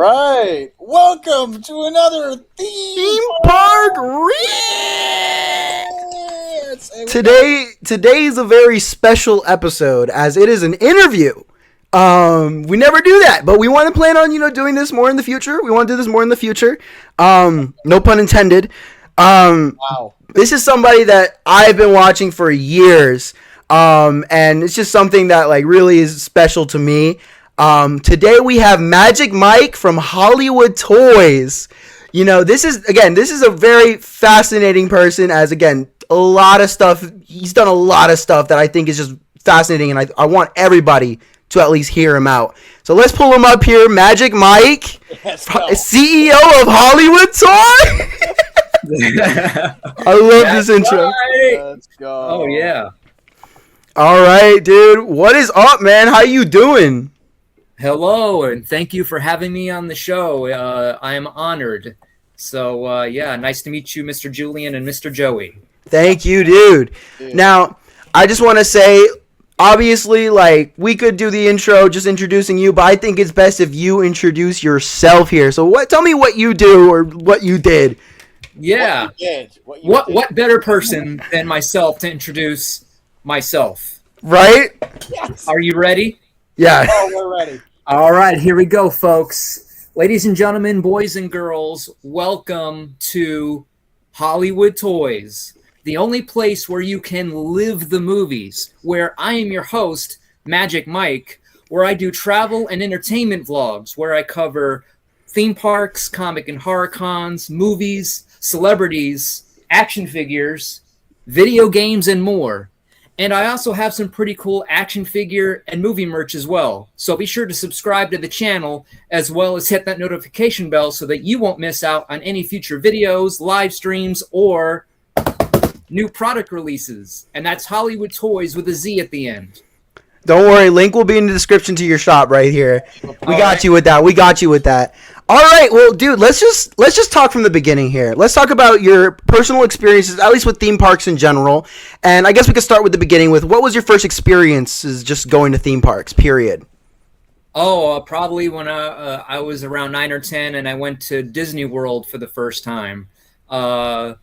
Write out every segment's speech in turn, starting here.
right. Welcome to another theme park Today is a very special episode as it is an interview. We never do that, but we want to plan on, doing this more in the future. We want to do this more in the future. No pun intended. Wow. This is somebody that I've been watching for years. And it's just something that really is special to me. Today we have Magic Mike from HollywoodToyz. This is a very fascinating person as, again, a lot of stuff. He's done a lot of stuff that I think is just fascinating, and I want everybody to at least hear him out. So let's pull him up here. Magic Mike, CEO of HollywoodToyz. I love this intro. Right. Let's go. Oh, yeah. All right, dude. What is up, man? How you doing? Hello, and thank you for having me on the show. I am honored. So, nice to meet you, Mr. Julian and Mr. Joey. Thank you, dude. Now, I just want to say, obviously, we could do the intro just introducing you, but I think it's best if you introduce yourself here. So tell me what you do or what you did. Yeah. What better person than myself to introduce myself? Right? Yes. Are you ready? Yeah. Oh, we're ready. All right, here we go, folks. Ladies and gentlemen, boys and girls, welcome to HollywoodToyz, the only place where you can live the movies, where I am your host, Magic Mike, where I do travel and entertainment vlogs, where I cover theme parks, comic and horror cons, movies, celebrities, action figures, video games, and more. And I also have some pretty cool action figure and movie merch as well. So be sure to subscribe to the channel as well as hit that notification bell so that you won't miss out on any future videos, live streams, or new product releases. And that's HollywoodToyz with a Z at the end. Don't worry, link will be in the description to your shop right here. We got you with that. All right, well, dude, let's just talk from the beginning here. Let's talk about your personal experiences, at least with theme parks in general. And I guess we could start with the beginning with what was your first experiences just going to theme parks, period? Oh, probably when I was around 9 or 10 and I went to Disney World for the first time. Back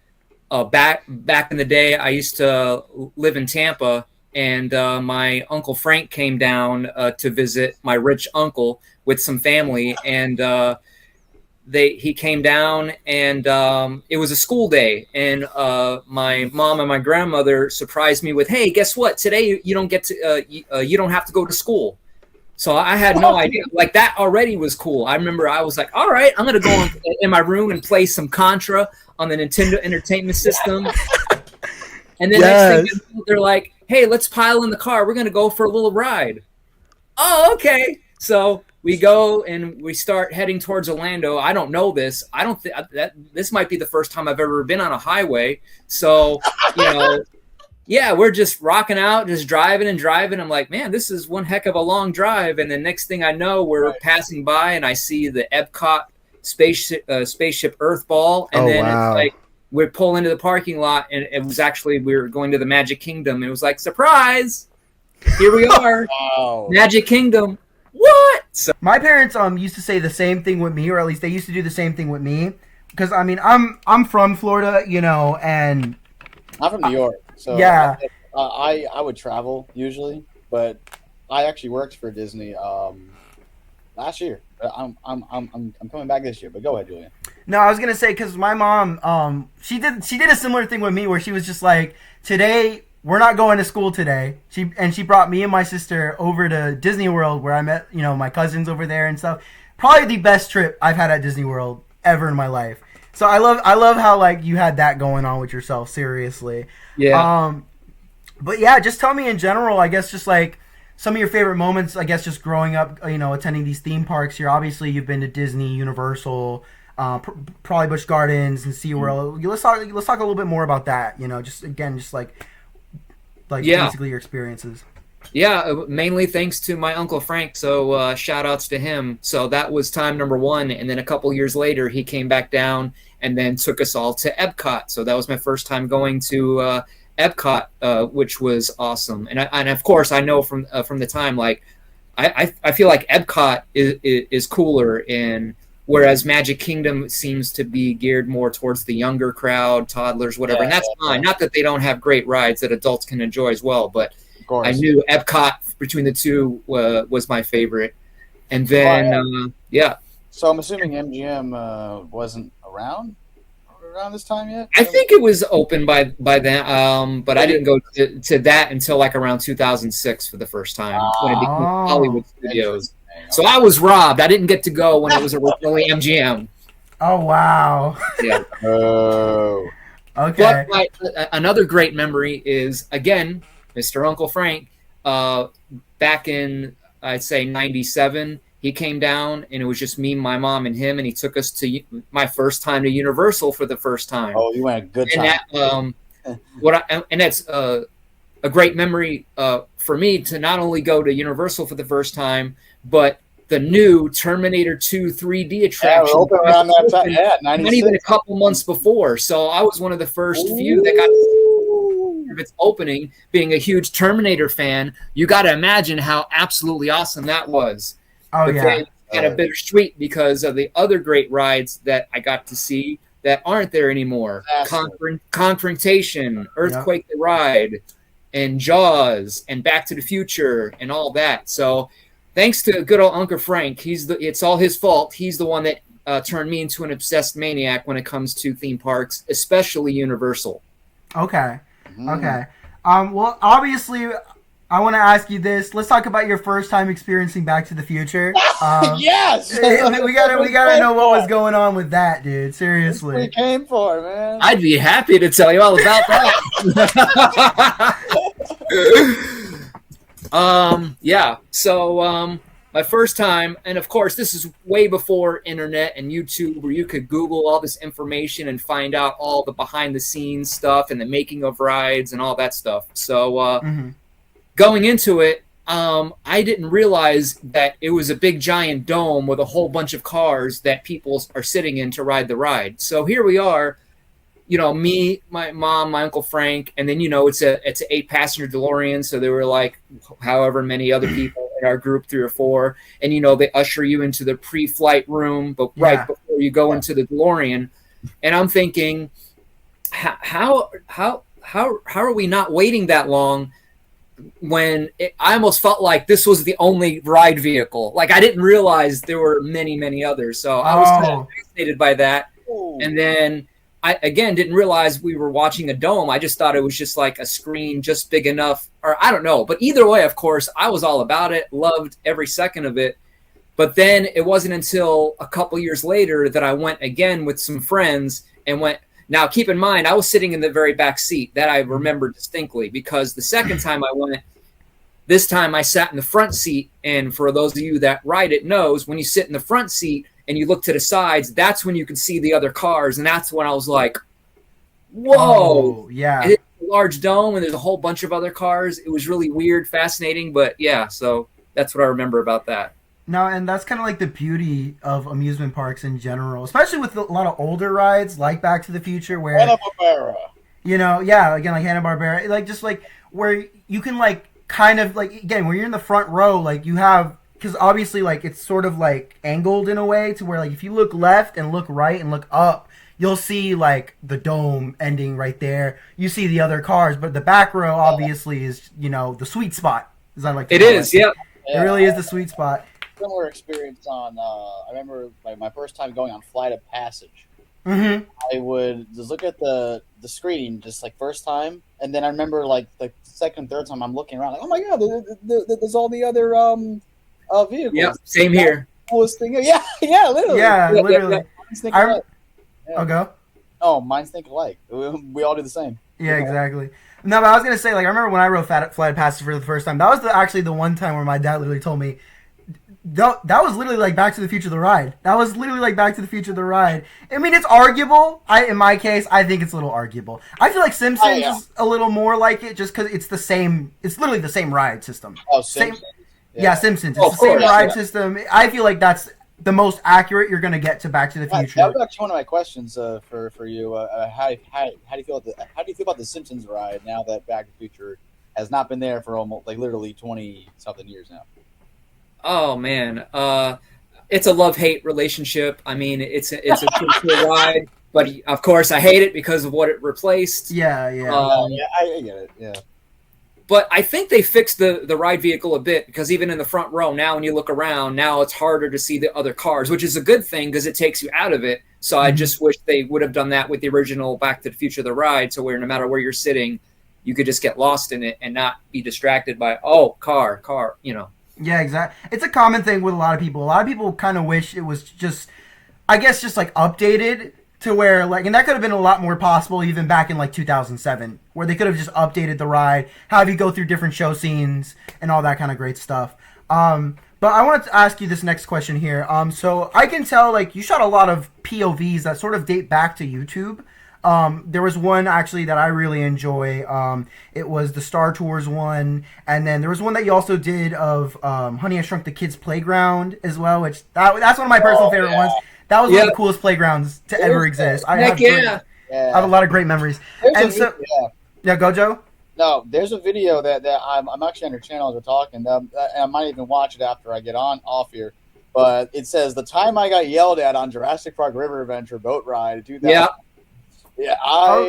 in the day, I used to live in Tampa, and my Uncle Frank came down to visit my rich uncle with some family, and he came down, and it was a school day, and my mom and my grandmother surprised me with, "Hey, guess what? Today you don't get to you don't have to go to school." So I had no idea. That already was cool. I remember I was like, "All right, I'm gonna go in my room and play some Contra on the Nintendo Entertainment System." And then next thing they're like, "Hey, let's pile in the car. We're gonna go for a little ride." Oh, okay. So we go and we start heading towards Orlando. I don't know this. I don't think that this might be the first time I've ever been on a highway. So, we're just rocking out, just driving and driving. I'm like, man, this is one heck of a long drive. And the next thing I know, we're passing by and I see the Epcot spaceship Earth ball. And It's like, we pull into the parking lot, and it was actually, we were going to the Magic Kingdom. And it was like, surprise, here we are. Wow. Magic Kingdom. What? So, my parents used to say the same thing with me, or at least they used to do the same thing with me, because I'm from Florida, and I'm from New York, so yeah, I would travel usually, but I actually worked for Disney last year. I'm coming back this year, but go ahead, Julian. No, I was gonna say, because my mom she did a similar thing with me where she was just like, today we're not going to school today. She brought me and my sister over to Disney World, where I met, my cousins over there and stuff. Probably the best trip I've had at Disney World ever in my life. So I love how you had that going on with yourself. Seriously. Yeah. But yeah, just tell me in general, I guess, just some of your favorite moments, I guess, just growing up, attending these theme parks. You've been to Disney, Universal, probably Busch Gardens and SeaWorld. Let's talk a little bit more about that. Basically your experiences. Yeah, mainly thanks to my Uncle Frank, so shout outs to him. So that was time number one, and then a couple years later he came back down and then took us all to Epcot. So that was my first time going to Epcot, which was awesome. And of course I know from the time, I feel like Epcot is cooler in Whereas Magic Kingdom seems to be geared more towards the younger crowd, toddlers, whatever. And that's fine. Not that they don't have great rides that adults can enjoy as well, but I knew Epcot between the two was my favorite. And then, yeah. So I'm assuming MGM wasn't around this time yet? I think it was open by then, but I didn't go to that until like around 2006 for the first time when it became Hollywood Studios. So I was robbed. I didn't get to go when it was originally MGM. Oh, wow. Yeah. Oh. Okay. But another great memory is, again, Mr. Uncle Frank, back in, I'd say, 97, he came down, and it was just me, my mom, and him, and he took us to my first time to Universal for the first time. Oh, you went a good time. And that's a great memory for me to not only go to Universal for the first time, but the new Terminator 2 3D attraction. Open around that time. Yeah, 96. Not even a couple months before. So I was one of the first few that got to see its opening. Being a huge Terminator fan, you got to imagine how absolutely awesome that was. Oh, but yeah. then kind of bittersweet because of the other great rides that I got to see that aren't there anymore. Confrontation, Earthquake the Ride, and Jaws, and Back to the Future, and all that. So thanks to good old Uncle Frank, it's all his fault. He's the one that turned me into an obsessed maniac when it comes to theme parks, especially Universal. Okay. Okay. Well, obviously, I want to ask you this. Let's talk about your first time experiencing Back to the Future. Yes! we gotta know what was going on with that, dude. Seriously. That's what we came for, man. I'd be happy to tell you all about that. Yeah. So my first time, and of course, this is way before internet and YouTube, where you could Google all this information and find out all the behind-the-scenes stuff and the making of rides and all that stuff. So going into it, I didn't realize that it was a big giant dome with a whole bunch of cars that people are sitting in to ride the ride. So here we are, me, my mom, my Uncle Frank, and then it's an 8-passenger DeLorean. So there were like however many other people in our group, 3 or 4, and they usher you into the pre-flight room, but right before you go into the DeLorean, and I'm thinking, how are we not waiting that long? When I almost felt like this was the only ride vehicle. Like I didn't realize there were many, many others. So I was kind of fascinated by that. And then I, again, didn't realize we were watching a dome. I just thought it was just like a screen just big enough, or I don't know. But either way, of course, I was all about it, loved every second of it. But then it wasn't until a couple years later that I went again with some friends and went. Now, keep in mind, I was sitting in the very back seat. That I remember distinctly, because the second time I went, this time I sat in the front seat. And for those of you that ride it knows, when you sit in the front seat and you look to the sides, that's when you can see the other cars. And that's when I was like, whoa. Yeah. It's a large dome and there's a whole bunch of other cars. It was really weird, fascinating. But yeah, so that's what I remember about that. No, and that's kind of like the beauty of amusement parks in general, especially with a lot of older rides like Back to the Future, where Hanna-Barbera. Again, like Hanna-Barbera, like just like where you can like kind of like, again, when you're in the front row, like you have, because obviously like it's sort of like angled in a way to where like if you look left and look right and look up, you'll see like the dome ending right there. You see the other cars, but the back row obviously is the sweet spot, as I like to call it. It really is the sweet spot. Similar experience on I remember like my first time going on Flight of Passage. Mm-hmm. I would just look at the screen just like first time, and then I remember like the second, third time I'm looking around like, oh my god, there's all the other vehicles. Yeah, same here. Coolest thing. Yeah, literally. Yeah, literally. I'll go. Oh, minds think alike. We all do the same. Yeah, exactly. No, but I was gonna say, like, I remember when I rode Flight of Passage for the first time. That was actually the one time where my dad literally told me. That was literally like Back to the Future the ride. That was literally like Back to the Future the ride. I mean, it's arguable. In my case, I think it's a little arguable. I feel like Simpsons is a little more like it, just because it's the same. It's literally the same ride system. Oh, Simpsons. Simpsons. It's the same ride system. I feel like that's the most accurate you're gonna get to Back to the Future. That was actually one of my questions for you. How do you feel about the Simpsons ride now that Back to the Future has not been there for almost like literally 20 something years now? Oh man, it's a love-hate relationship. I mean, it's a pretty cool ride, but of course I hate it because of what it replaced. Yeah. Yeah, I get it. Yeah. But I think they fixed the ride vehicle a bit, because even in the front row now, when you look around, now it's harder to see the other cars, which is a good thing because it takes you out of it. So I just wish they would have done that with the original Back to the Future the ride, so where no matter where you're sitting, you could just get lost in it and not be distracted by car, you know. Yeah, exactly. It's a common thing with a lot of people. A lot of people kind of wish it was just, I guess, just like updated to where like, and that could have been a lot more possible even back in like 2007, where they could have just updated the ride, have you go through different show scenes and all that kind of great stuff. But I wanted to ask you this next question here. So I can tell like you shot a lot of POVs that sort of date back to YouTube. There was one actually that I really enjoy. It was the Star Tours one, and then there was one that you also did of Honey, I Shrunk the Kids Playground as well, which that's one of my personal favorite ones. That was one of the coolest playgrounds to ever exist. I have a lot of great memories. Yeah, go Joe. No, there's a video that I'm actually on your channel as we're talking. And I might even watch it after I get off here. But it says the time I got yelled at on Jurassic Park River Adventure boat ride. Yeah,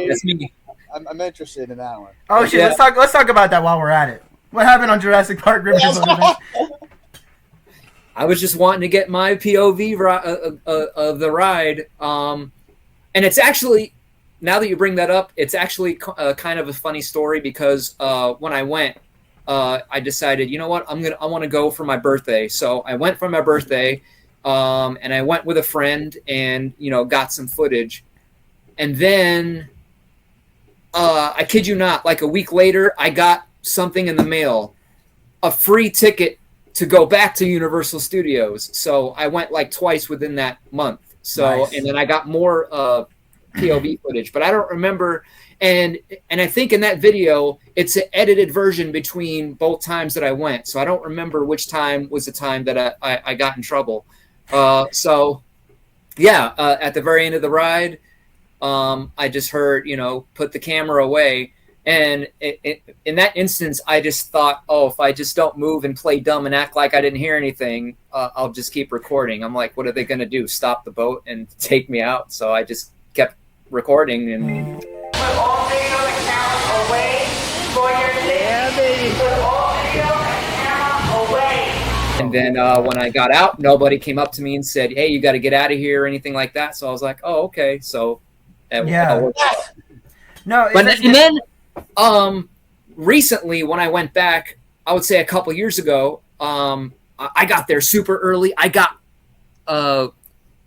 that's me. I'm interested in that one. Oh shit! Yeah. Let's talk about that while we're at it. What happened on Jurassic Park River Adventure? I was just wanting to get my POV of the ride, and it's actually, now that you bring that up, it's actually kind of a funny story, because when I went, I decided, you know what, I want to go for my birthday. So I went for my birthday, and I went with a friend, and got some footage, and then I kid you not, like a week later, I got something in the mail, a free ticket to go back to Universal Studios. So I went like twice within that month. So nice. And then I got more POV footage, but I don't remember. And I think in that video, it's an edited version between both times that I went. So I don't remember which time was the time that I got in trouble. So yeah, at the very end of the ride, I just heard, put the camera away. And in that instance, I just thought, if I just don't move and play dumb and act like I didn't hear anything, I'll just keep recording. I'm like, what are they going to do? Stop the boat and take me out? So I just kept recording. And put all video and camera away for your safety. Put all video and camera away. And then when I got out, nobody came up to me and said, hey, you got to get out of here or anything like that. So I was like, oh, okay. So yeah. No, and then recently when I went back, I would say a couple years ago, I got there super early. I got an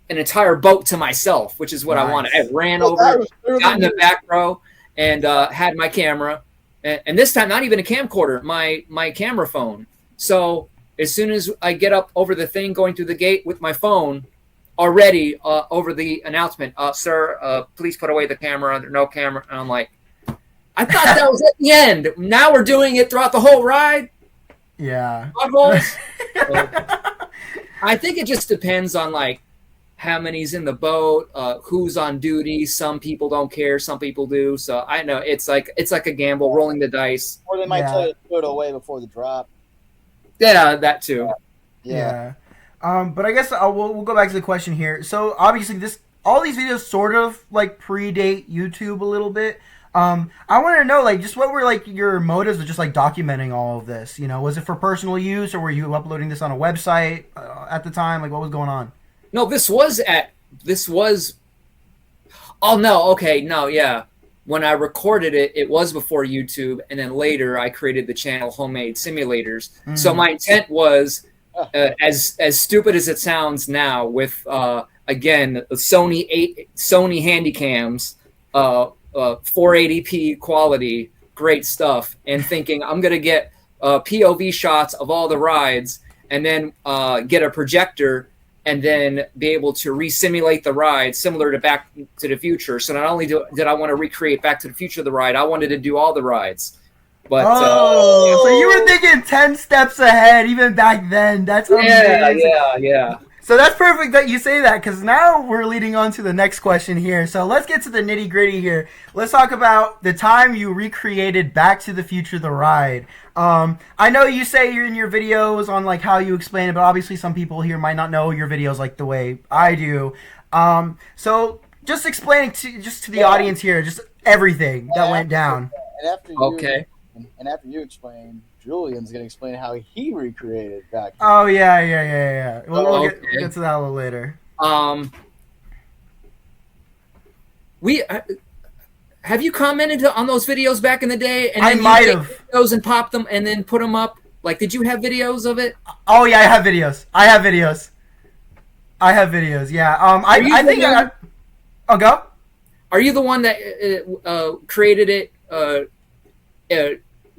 entire boat to myself, which is what I wanted. I ran over, got in the back row, and had my camera. And this time, not even a camcorder, my camera phone. So as soon as I get up over the thing going through the gate with my phone, already over the announcement, sir, please put away the camera. No camera. And I'm like, I thought that was at the end. Now we're doing it throughout the whole ride. Yeah. I think it just depends on like how many's in the boat, who's on duty. Some people don't care, some people do. So I know it's like a gamble, rolling the dice. Or they might tell you to put it away before the drop. Yeah, that too. Yeah. But I guess we'll go back to the question here. So obviously all these videos sort of like predate YouTube a little bit. I wanted to know, like, just what were like your motives of just like documenting all of this? Was it for personal use, or were you uploading this on a website at the time? Like, what was going on? No, Oh no, okay, no, yeah. When I recorded it, it was before YouTube, and then later I created the channel Homemade Simulators. Mm. So my intent was, as stupid as it sounds now, with again Sony Handycams. 480p quality, great stuff, and thinking I'm going to get POV shots of all the rides, and then get a projector, and then be able to re-simulate the ride similar to Back to the Future. So not only did I want to recreate Back to the Future the ride, I wanted to do all the rides. But so you were thinking 10 steps ahead even back then. That's amazing. Yeah. So that's perfect that you say that, because now we're leading on to the next question here. So let's get to the nitty gritty here. Let's talk about the time you recreated Back to the Future, the ride. I know you say you're in your videos on like how you explain it, but obviously some people here might not know your videos like the way I do. So just explaining to the audience here, just everything that went down. And after you, Okay. And after you explain, Julian's going to explain how he recreated back. Oh yeah. We'll Okay. get to that a little later. Have you commented on those videos back in the day? And I then might you have. take those and pop them and then put them up. Like, did you have videos of it? Oh yeah, I have videos. Yeah. I think I'll go. Are you the one that created it?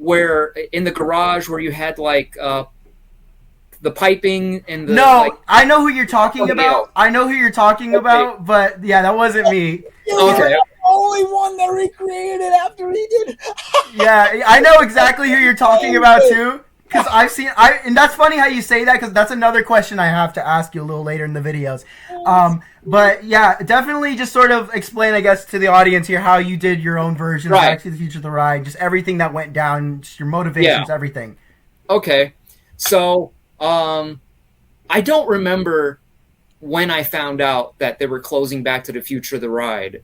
Where in the garage where you had like the piping and the I know who you're talking about. But yeah, that wasn't me. Okay. The only one that recreated it after he did. Yeah, I know exactly who you're talking about too. Because and that's funny how you say that, because that's another question I have to ask you a little later in the videos. But yeah, definitely just sort of explain, I guess, to the audience here how you did your own version of Back to the Future, the ride, just everything that went down, just your motivations, everything. Okay, so I don't remember when I found out that they were closing Back to the Future, the ride,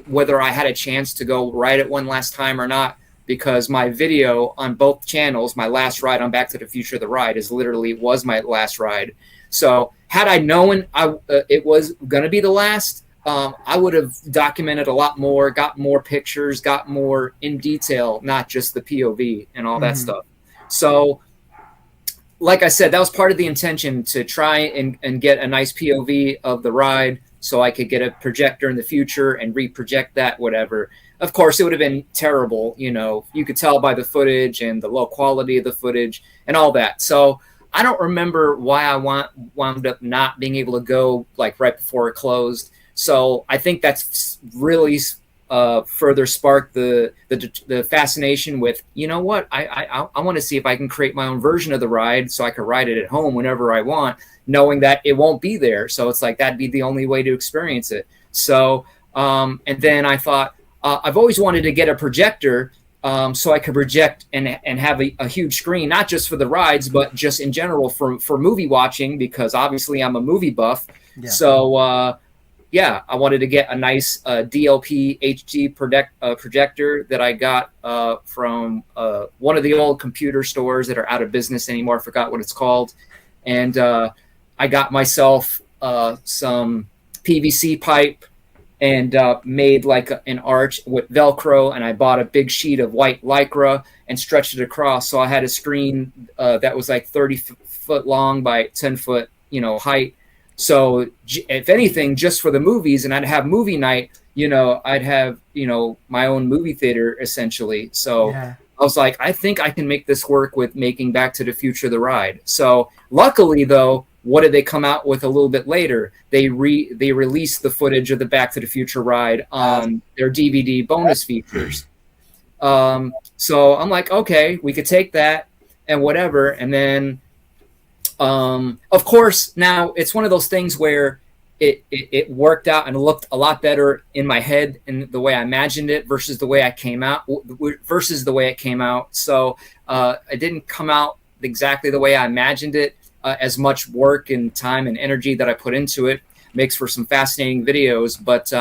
whether I had a chance to go ride it one last time or not. Because my video on both channels, my last ride on Back to the Future, the ride, was my last ride. So had I known it was going to be the last, I would have documented a lot more, got more pictures, got more in detail, not just the POV and all that stuff. So like I said, that was part of the intention, to try and get a nice POV of the ride so I could get a projector in the future and reproject that, whatever. Of course, it would have been terrible. You know, you could tell by the footage and the low quality of the footage and all that. So I don't remember why I wound up not being able to go like right before it closed. So I think that's really further sparked the fascination with, you know what, I want to see if I can create my own version of the ride so I can ride it at home whenever I want, knowing that it won't be there. So it's like that'd be the only way to experience it. So and then I thought, I've always wanted to get a projector so I could project and have a huge screen, not just for the rides, but just in general for movie watching, because obviously I'm a movie buff. Yeah. So, I wanted to get a nice DLP HD projector that I got from one of the old computer stores that are out of business anymore. I forgot what it's called. And I got myself some PVC pipe and made like an arch with Velcro, and I bought a big sheet of white Lycra and stretched it across. So I had a screen that was like 30 foot long by 10 foot, height. So if anything, just for the movies, and I'd have movie night, I'd have, my own movie theater essentially. So yeah. I was like, I think I can make this work with making Back to the Future, the ride. So luckily though, what did they come out with a little bit later? They released the footage of the Back to the Future ride on their DVD bonus features. So I'm like, okay, we could take that and whatever. And then, of course, now it's one of those things where it worked out and looked a lot better in my head and the way I imagined it versus the way it came out. So it didn't come out exactly the way I imagined it. As much work and time and energy that I put into it makes for some fascinating videos. But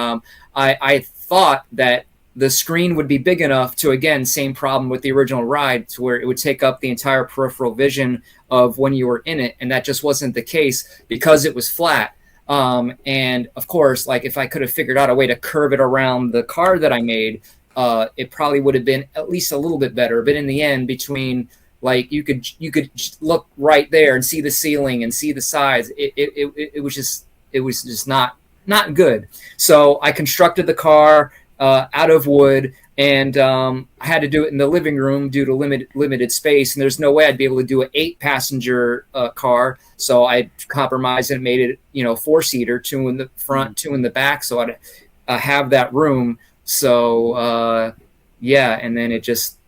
I thought that the screen would be big enough to, again, same problem with the original ride, to where it would take up the entire peripheral vision of when you were in it. And that just wasn't the case because it was flat. And of course, like if I could have figured out a way to curve it around the car that I made, it probably would have been at least a little bit better. But in the end, between like you could look right there and see the ceiling and see the sides. It was just not good. So I constructed the car out of wood, and I had to do it in the living room due to limited space. And there's no way I'd be able to do an 8-passenger car. So I compromised and made it 4-seater, 2 in the front, 2 in the back. So I'd have that room. So and then it just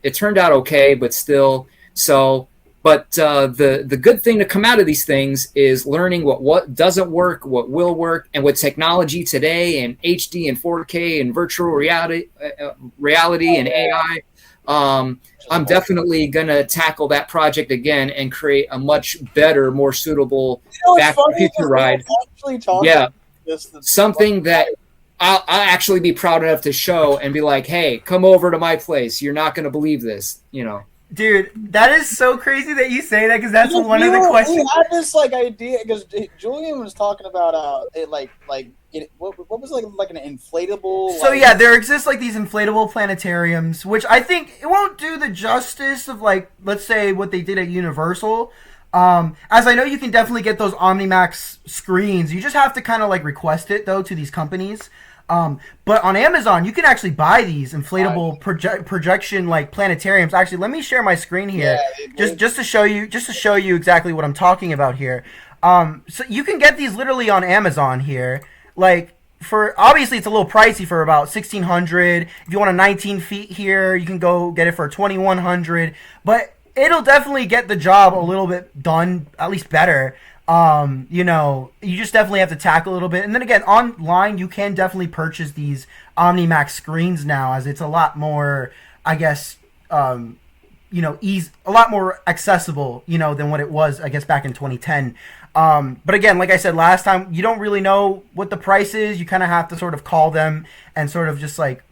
it turned out okay, but still. So But the good thing to come out of these things is learning what doesn't work, what will work, and with technology today and HD and 4K and virtual reality and AI, I'm definitely gonna tackle that project again and create a much better, more suitable Back to the Future ride. Yeah, something that I'll actually be proud enough to show and be like, hey, come over to my place. You're not gonna believe this, you know. Dude, that is so crazy that you say that because that's one of the questions. We had this like idea because Julian was talking about what was like an inflatable. So yeah, there exists like these inflatable planetariums, which I think it won't do the justice of like, let's say, what they did at Universal. As I know, you can definitely get those OmniMax screens. You just have to kind of like request it though to these companies. But on Amazon, you can actually buy these inflatable projection like planetariums. Actually, let me share my screen here, just to show you exactly what I'm talking about here. So you can get these literally on Amazon here. Like for obviously it's a little pricey for about $1,600. If you want a 19 feet here, you can go get it for $2,100. But it'll definitely get the job a little bit done, at least better. You know, you just definitely have to tackle a little bit. And then again, online, you can definitely purchase these OmniMax screens now, as it's a lot more, I guess, you know, a lot more accessible, you know, than what it was, I guess, back in 2010. But again, like I said last time, you don't really know what the price is. You kind of have to sort of call them and sort of just like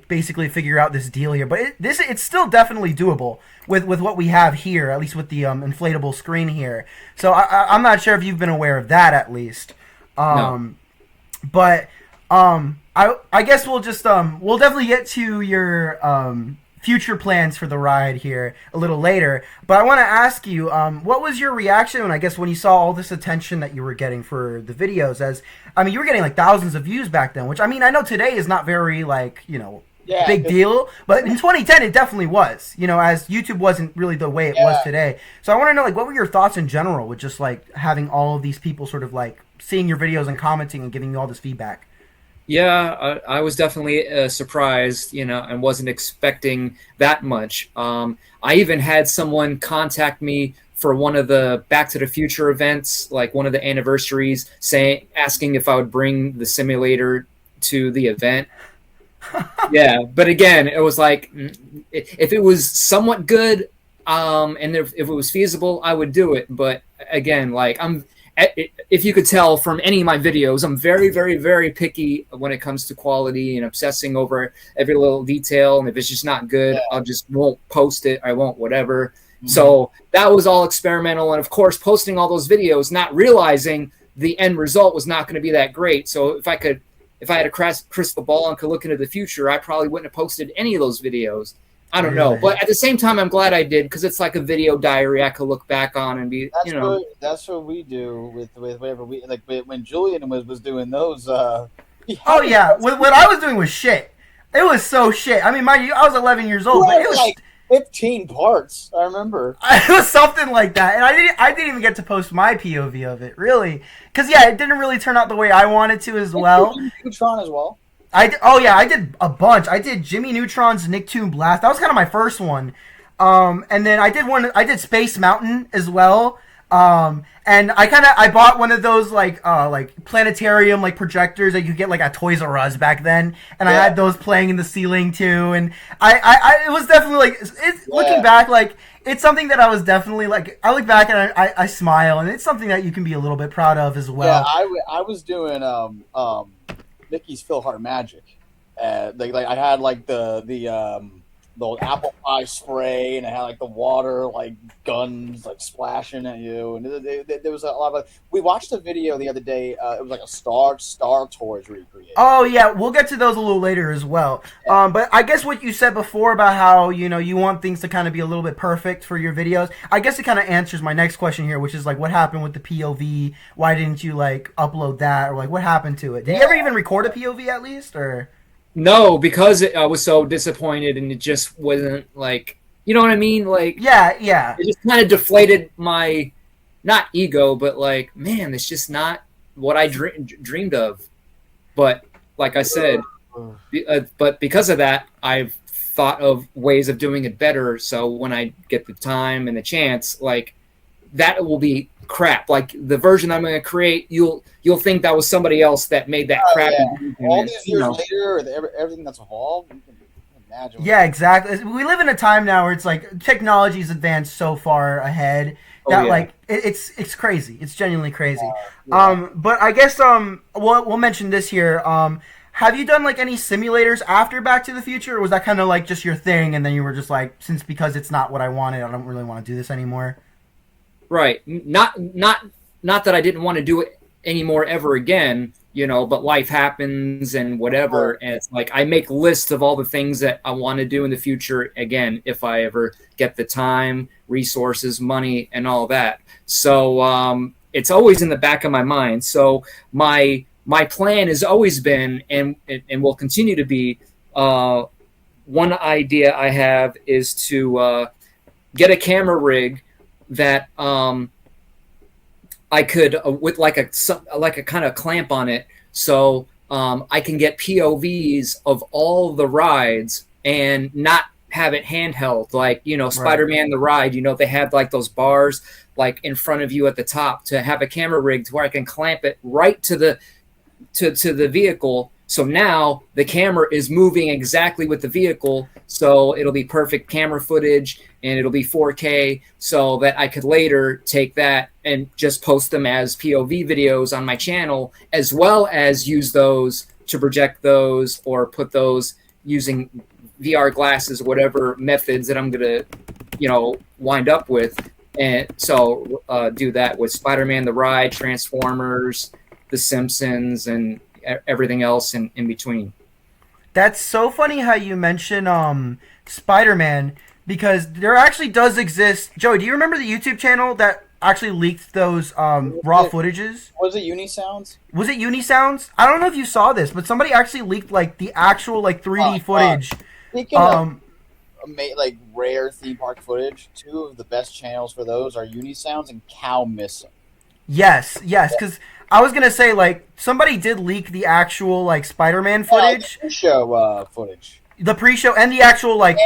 basically figure out this deal here. But it's still definitely doable with what we have here, at least with the inflatable screen here. So I'm not sure if you've been aware of that at least. No. But I guess we'll just we'll definitely get to your future plans for the ride here a little later. But I want to ask you, what was your reaction when you saw all this attention that you were getting for the videos? As I mean, you were getting like thousands of views back then, which I mean, I know today is not very like, you know, big deal, but in 2010 it definitely was, you know, as YouTube wasn't really the way it was today. So I want to know, like, what were your thoughts in general with just like having all of these people sort of like seeing your videos and commenting and giving you all this feedback? Yeah, I was definitely surprised, you know, and wasn't expecting that much. I even had someone contact me for one of the Back to the Future events, like one of the anniversaries, asking if I would bring the simulator to the event. Yeah, but again, it was like, if it was somewhat good, and if it was feasible, I would do it. But again, like if you could tell from any of my videos, I'm very, very, very picky when it comes to quality and obsessing over every little detail. And if it's just not good, I just won't post it. I won't whatever. Mm-hmm. So that was all experimental. And of course, posting all those videos, not realizing the end result was not going to be that great. So if I had a crystal ball and could look into the future, I probably wouldn't have posted any of those videos. I don't know, but at the same time, I'm glad I did, because it's like a video diary I could look back on and be, That's what we do with whatever we like. When Julian was doing those, what I was doing was shit. It was so shit. I mean, mind you, I was 11 years old, but it was like 15 parts. I remember it was something like that, and I didn't even get to post my POV of it, really, because it didn't really turn out the way I wanted to as well. Neutron as well. I did a bunch. I did Jimmy Neutron's Nicktoon Blast. That was kind of my first one. And then I did Space Mountain as well. And I bought one of those like planetarium like projectors that you get like at Toys R Us back then, and I had those playing in the ceiling too. And it was definitely like looking back, like it's something that I was definitely like, I look back and I smile, and it's something that you can be a little bit proud of as well. Yeah, I was doing Mickey's Philhart Magic. Like I had like the apple pie spray, and I had like the water like guns like splashing at you, and there was a lot of. We watched a video the other day. It was like a Star Tours recreation. Oh yeah, we'll get to those a little later as well. Yeah. But I guess what you said before about how you want things to kind of be a little bit perfect for your videos, I guess it kind of answers my next question here, which is like, what happened with the POV? Why didn't you like upload that, or like what happened to it? Did you ever even record a POV at least, or? No, because I was so disappointed, and it just wasn't like, you know what I mean? Like, yeah. It just kind of deflated my, not ego, but like, man, it's just not what I dreamed of. But like I said, but because of that, I've thought of ways of doing it better. So when I get the time and the chance, like that will be crap. Like the version I'm going to create, you'll think that was somebody else that made that crap. Yeah. All these years later, everything that's evolved, you can imagine. Yeah, exactly. We live in a time now where it's like technology's advanced so far ahead that like it's crazy. It's genuinely crazy. But I guess we'll mention this here. Have you done like any simulators after Back to the Future, or was that kind of like just your thing, and then you were just like, because it's not what I wanted, I don't really want to do this anymore? Right. Not that I didn't want to do it anymore ever again, but life happens and whatever. And it's like I make lists of all the things that I want to do in the future again, if I ever get the time, resources, money, and all that. So it's always in the back of my mind. So my plan has always been and will continue to be, one idea I have is to get a camera rig that I could with like a kind of clamp on it, so I can get POVs of all the rides and not have it handheld, like Spider-Man the ride. They have like those bars like in front of you at the top, to have a camera rig to where I can clamp it right to the vehicle. So now the camera is moving exactly with the vehicle, so it'll be perfect camera footage and it'll be 4K, so that I could later take that and just post them as POV videos on my channel, as well as use those to project those or put those using VR glasses, whatever methods that I'm going to, wind up with. And so do that with Spider-Man the Ride, Transformers, The Simpsons, and everything else in between. That's so funny how you mention Spider-Man, because there actually does exist. Joey, do you remember the YouTube channel that actually leaked those raw footages? Was it Unisounds? Was it Unisounds? I don't know if you saw this, but somebody actually leaked like the actual like 3D footage. Speaking of like rare theme park footage, two of the best channels for those are Unisounds and Cow Missing. Yes, because I was gonna say, like, somebody did leak the actual like Spider-Man footage, the pre-show footage, the pre-show, and the actual like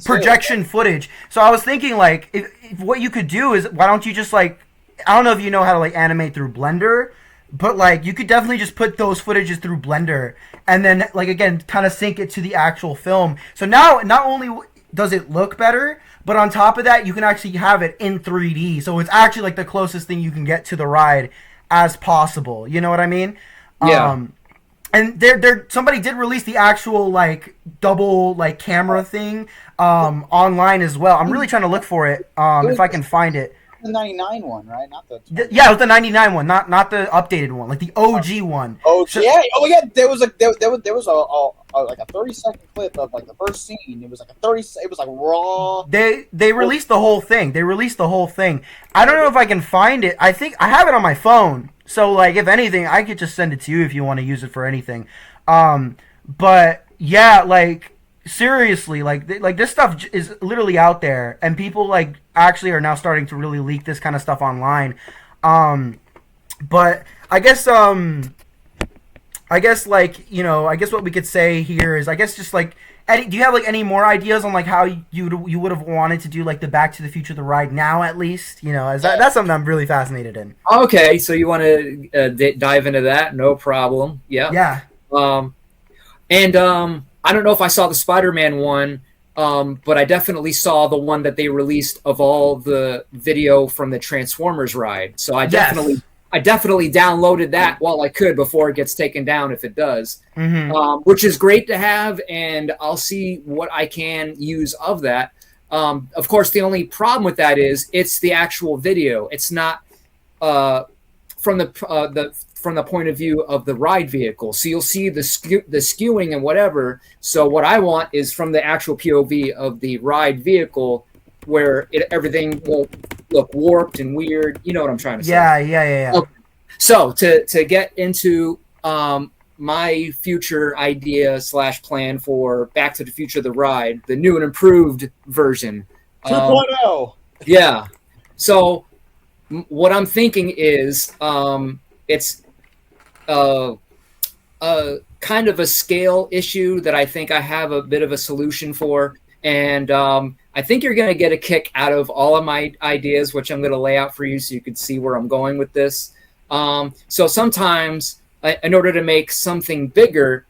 projection footage. So I was thinking, like, if what you could do is, why don't you just like, I don't know if you know how to like animate through Blender, but like you could definitely just put those footages through Blender, and then like again kind of sync it to the actual film. So now not only does it look better, but on top of that, you can actually have it in 3D. So it's actually like the closest thing you can get to the ride as possible. You know what I mean? Yeah. And there somebody did release the actual like double like camera thing online as well. I'm really trying to look for it if I can find it. The 99 one, right? Not the yeah, it was the 99 one, not the updated one, like the OG one. Oh, so, yeah. Oh, yeah. There was a 30-second clip of like the first scene. It was like it was like raw. They released the whole thing. I don't know if I can find it. I think I have it on my phone. So like, if anything, I could just send it to you if you want to use it for anything. But yeah, like seriously, like this stuff is literally out there, and people like actually are now starting to really leak this kind of stuff online. But I guess like, I guess what we could say here is, I guess just like, Eddie, do you have like any more ideas on like how you would have wanted to do like the Back to the Future the ride now, at least? That's something I'm really fascinated in. Okay, so you want to dive into that? No problem. Yeah. I don't know if I saw the Spider-Man one, but I definitely saw the one that they released of all the video from the Transformers ride. So I definitely downloaded that while I could before it gets taken down, if it does, which is great to have, and I'll see what I can use of that. Of course, the only problem with that is it's the actual video. It's not from the point of view of the ride vehicle. So you'll see the skewing and whatever. So what I want is from the actual POV of the ride vehicle, where everything won't look warped and weird. You know what I'm trying to say? Yeah. Okay. So to get into my future idea / plan for Back to the Future the ride, the new and improved version. 2.0. Yeah. So what I'm thinking is it's kind kind of a scale issue that I think I have a bit of a solution for. And I think you're going to get a kick out of all of my ideas, which I'm going to lay out for you so you can see where I'm going with this. So sometimes in order to make something bigger,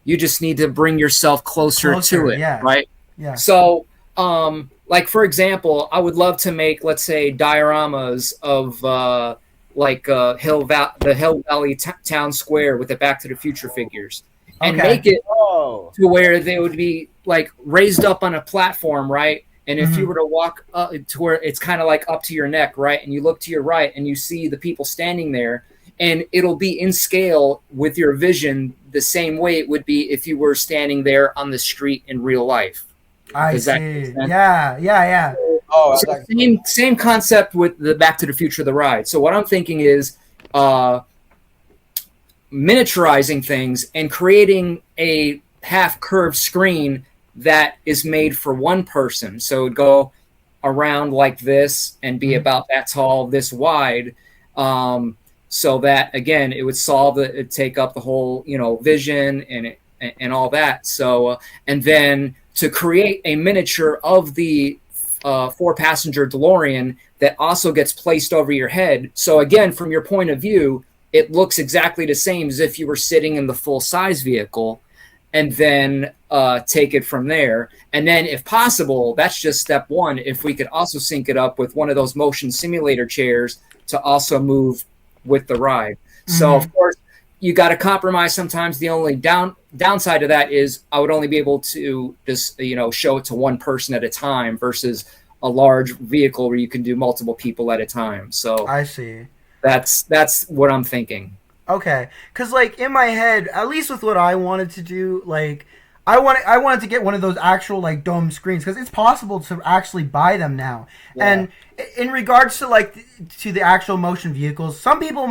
you just need to bring yourself closer to it, yeah. right? Yeah. So, like, for example, I would love to make, let's say, dioramas of the Hill Valley Town Square with the Back to the Future figures, and make it to where they would be like raised up on a platform, right? And if you were to walk to where it's kind of like up to your neck, right? And you look to your right and you see the people standing there, and it'll be in scale with your vision the same way it would be if you were standing there on the street in real life. I see. Yeah. Oh, so same concept with the Back to the Future, the ride. So what I'm thinking is miniaturizing things and creating a half curved screen that is made for one person. So it would go around like this and be about that tall, this wide. So that, again, it would it'd take up the whole, vision and all that. So, and then to create a miniature of the 4-passenger DeLorean that also gets placed over your head. So again, from your point of view, it looks exactly the same as if you were sitting in the full-size vehicle, and then take it from there. And then, if possible, that's just step one. If we could also sync it up with one of those motion simulator chairs to also move with the ride. So, of course, you got to compromise sometimes. The only downside of that is I would only be able to just, show it to one person at a time versus a large vehicle where you can do multiple people at a time. So I see. That's what I'm thinking. Okay, because like in my head, at least with what I wanted to do, like I wanted to get one of those actual like dome screens because it's possible to actually buy them now. Yeah. And in regards to to the actual motion vehicles, some people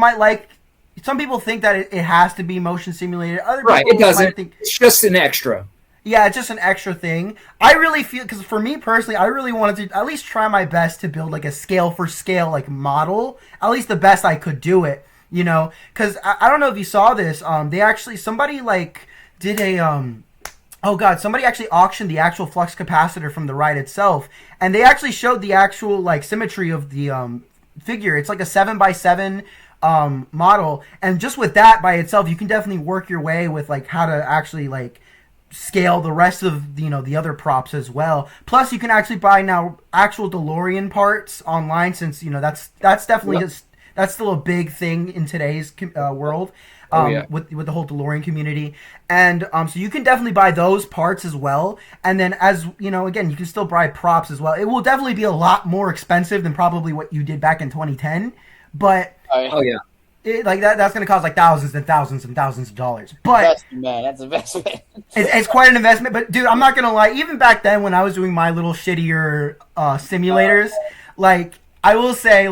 think that it has to be motion simulated. Other people it doesn't. think it's just an extra. Yeah, it's just an extra thing. I really feel, because for me personally, I really wanted to at least try my best to build like a scale for scale like model, at least the best I could do it. Because I don't know if you saw this. Somebody did a somebody actually auctioned the actual flux capacitor from the ride itself, and they actually showed the actual symmetry of the figure. It's like a 7x7 model, and just with that by itself, you can definitely work your way with how to actually scale the rest of the other props as well. Plus, you can actually buy now actual DeLorean parts online, since that's definitely that's still a big thing in today's world. With the whole DeLorean community, and so you can definitely buy those parts as well. And then, as again, you can still buy props as well. It will definitely be a lot more expensive than probably what you did back in 2010, but that's going to cost thousands and thousands and thousands of dollars. But that's investment. It's quite an investment. But dude, I'm not going to lie. Even back then, when I was doing my little shittier simulators, I will say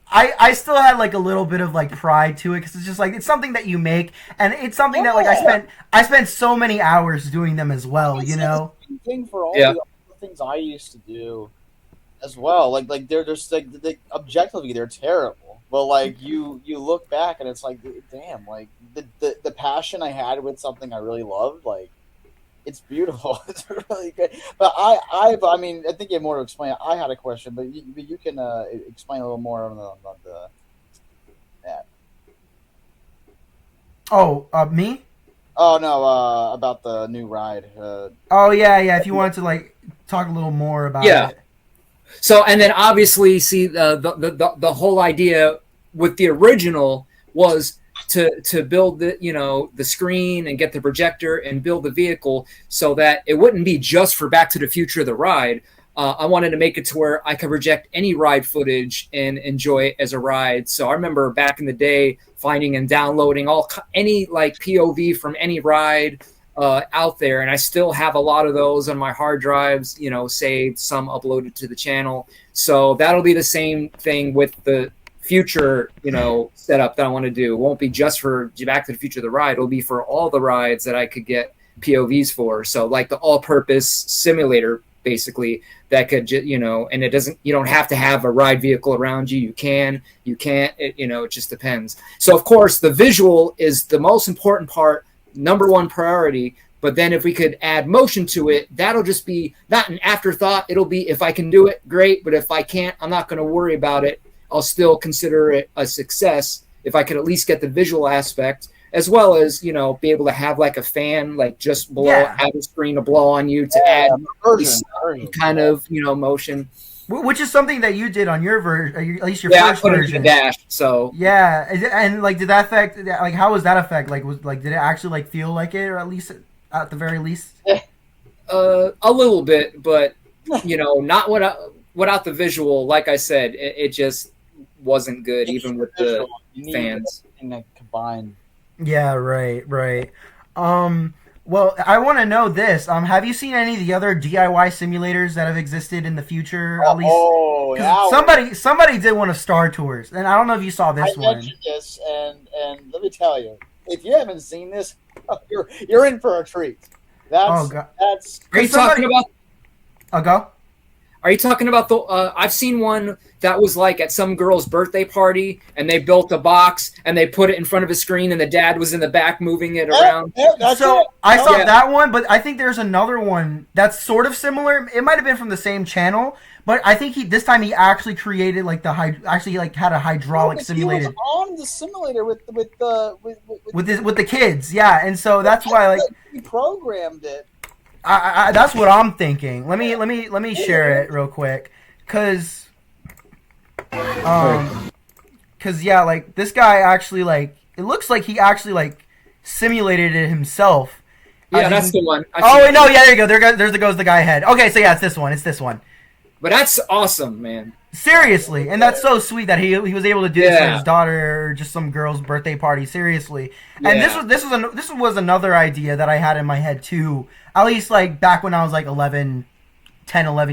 I still had a little bit of pride to it, because it's just it's something that you make, and it's something that I spent so many hours doing them as well. The thing for all the other things I used to do as well. They're just objectively they're terrible, but you look back and it's damn, the passion I had with something I really loved, it's beautiful. It's really good. But I think you have more to explain. I had a question, but you can explain a little more about that. Oh, me? Oh no, about the new ride. Oh yeah. If you wanted to talk a little more about it. So, and then obviously, see the whole idea with the original was to build the screen and get the projector and build the vehicle so that it wouldn't be just for Back to the Future, the ride. I wanted to make it to where I could project any ride footage and enjoy it as a ride. So I remember back in the day finding and downloading any POV from any ride out there, and I still have a lot of those on my hard drives, saved, some uploaded to the channel. So that'll be the same thing with the future, setup that I want to do. It won't be just for Back to the Future, the ride. It'll be for all the rides that I could get POVs for. So the all-purpose simulator, basically, that could, and you don't have to have a ride vehicle around you. You can't, it just depends. So of course the visual is the most important part. number one priority. But then if we could add motion to it, that'll just be not an afterthought. It'll be, if I can do it, great. But if I can't, I'm not going to worry about it. I'll still consider it a success if I could at least get the visual aspect, as well as, you know, be able to have like a fan, like just blow, have a screen to blow on you to add kind of, you know, motion. Which is something that you did on your version, at least your Yeah, first I put version. it in the dash, so. Yeah, and like, did that affect? Like, how was that affect? Like, did it actually like feel like it, or at the very least? A little bit, but you know, not without the visual. Like I said, it just wasn't good, even with the fans. Combined. Yeah, right. Well, I want to know this. Have you seen any of the other DIY simulators that have existed in the future? At least, yeah. Somebody did one of Star Tours, and I don't know if you saw this one. I mentioned this, and let me tell you, if you haven't seen this, you're in for a treat. That's. Are you talking about? I'll go. Are you talking about the? I've seen one that was like at some girl's birthday party, and they built a box and they put it in front of a screen, and the dad was in the back moving it around. I saw that one, but I think there's another one that's sort of similar. It might have been from the same channel, but I think this time he actually created like had a hydraulic simulated. He was on the simulator with the kids, yeah, and so that's why like he programmed it. I that's what I'm thinking. Let me share it real quick, cause yeah, like this guy actually like it looks like he actually like simulated it himself. Yeah, that's the one. Oh no, yeah, there you go. There goes the guy head. Okay, so yeah, it's this one. But that's awesome, man. Seriously, and that's so sweet that he was able to do this for his daughter or just some girl's birthday party. Seriously, and this was another idea that I had in my head too. At least like back when I was like 11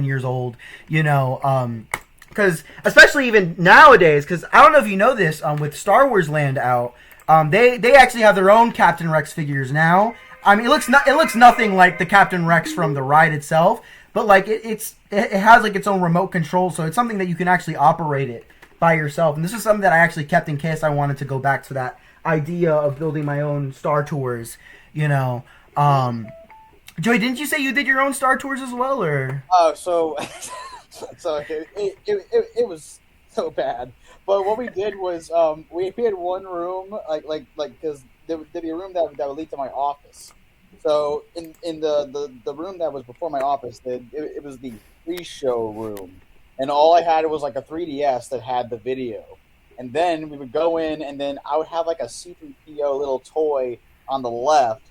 years old, you know, because especially even nowadays, because I don't know if you know this, with Star Wars Land out, they actually have their own Captain Rex figures now. I mean, it looks nothing like the Captain Rex from the ride itself, but like it has like its own remote control, so it's something that you can actually operate it by yourself. And this is something that I actually kept in case I wanted to go back to that idea of building my own Star Tours, you know. Joey, didn't you say you did your own Star Tours as well, or? Oh, so it was so bad. But what we did was we had one room like because there'd be a room that would lead to my office. So in the room that was before my office, it was the pre-show room, and all I had was like a 3DS that had the video, and then we would go in, and then I would have like a C-3PO little toy on the left.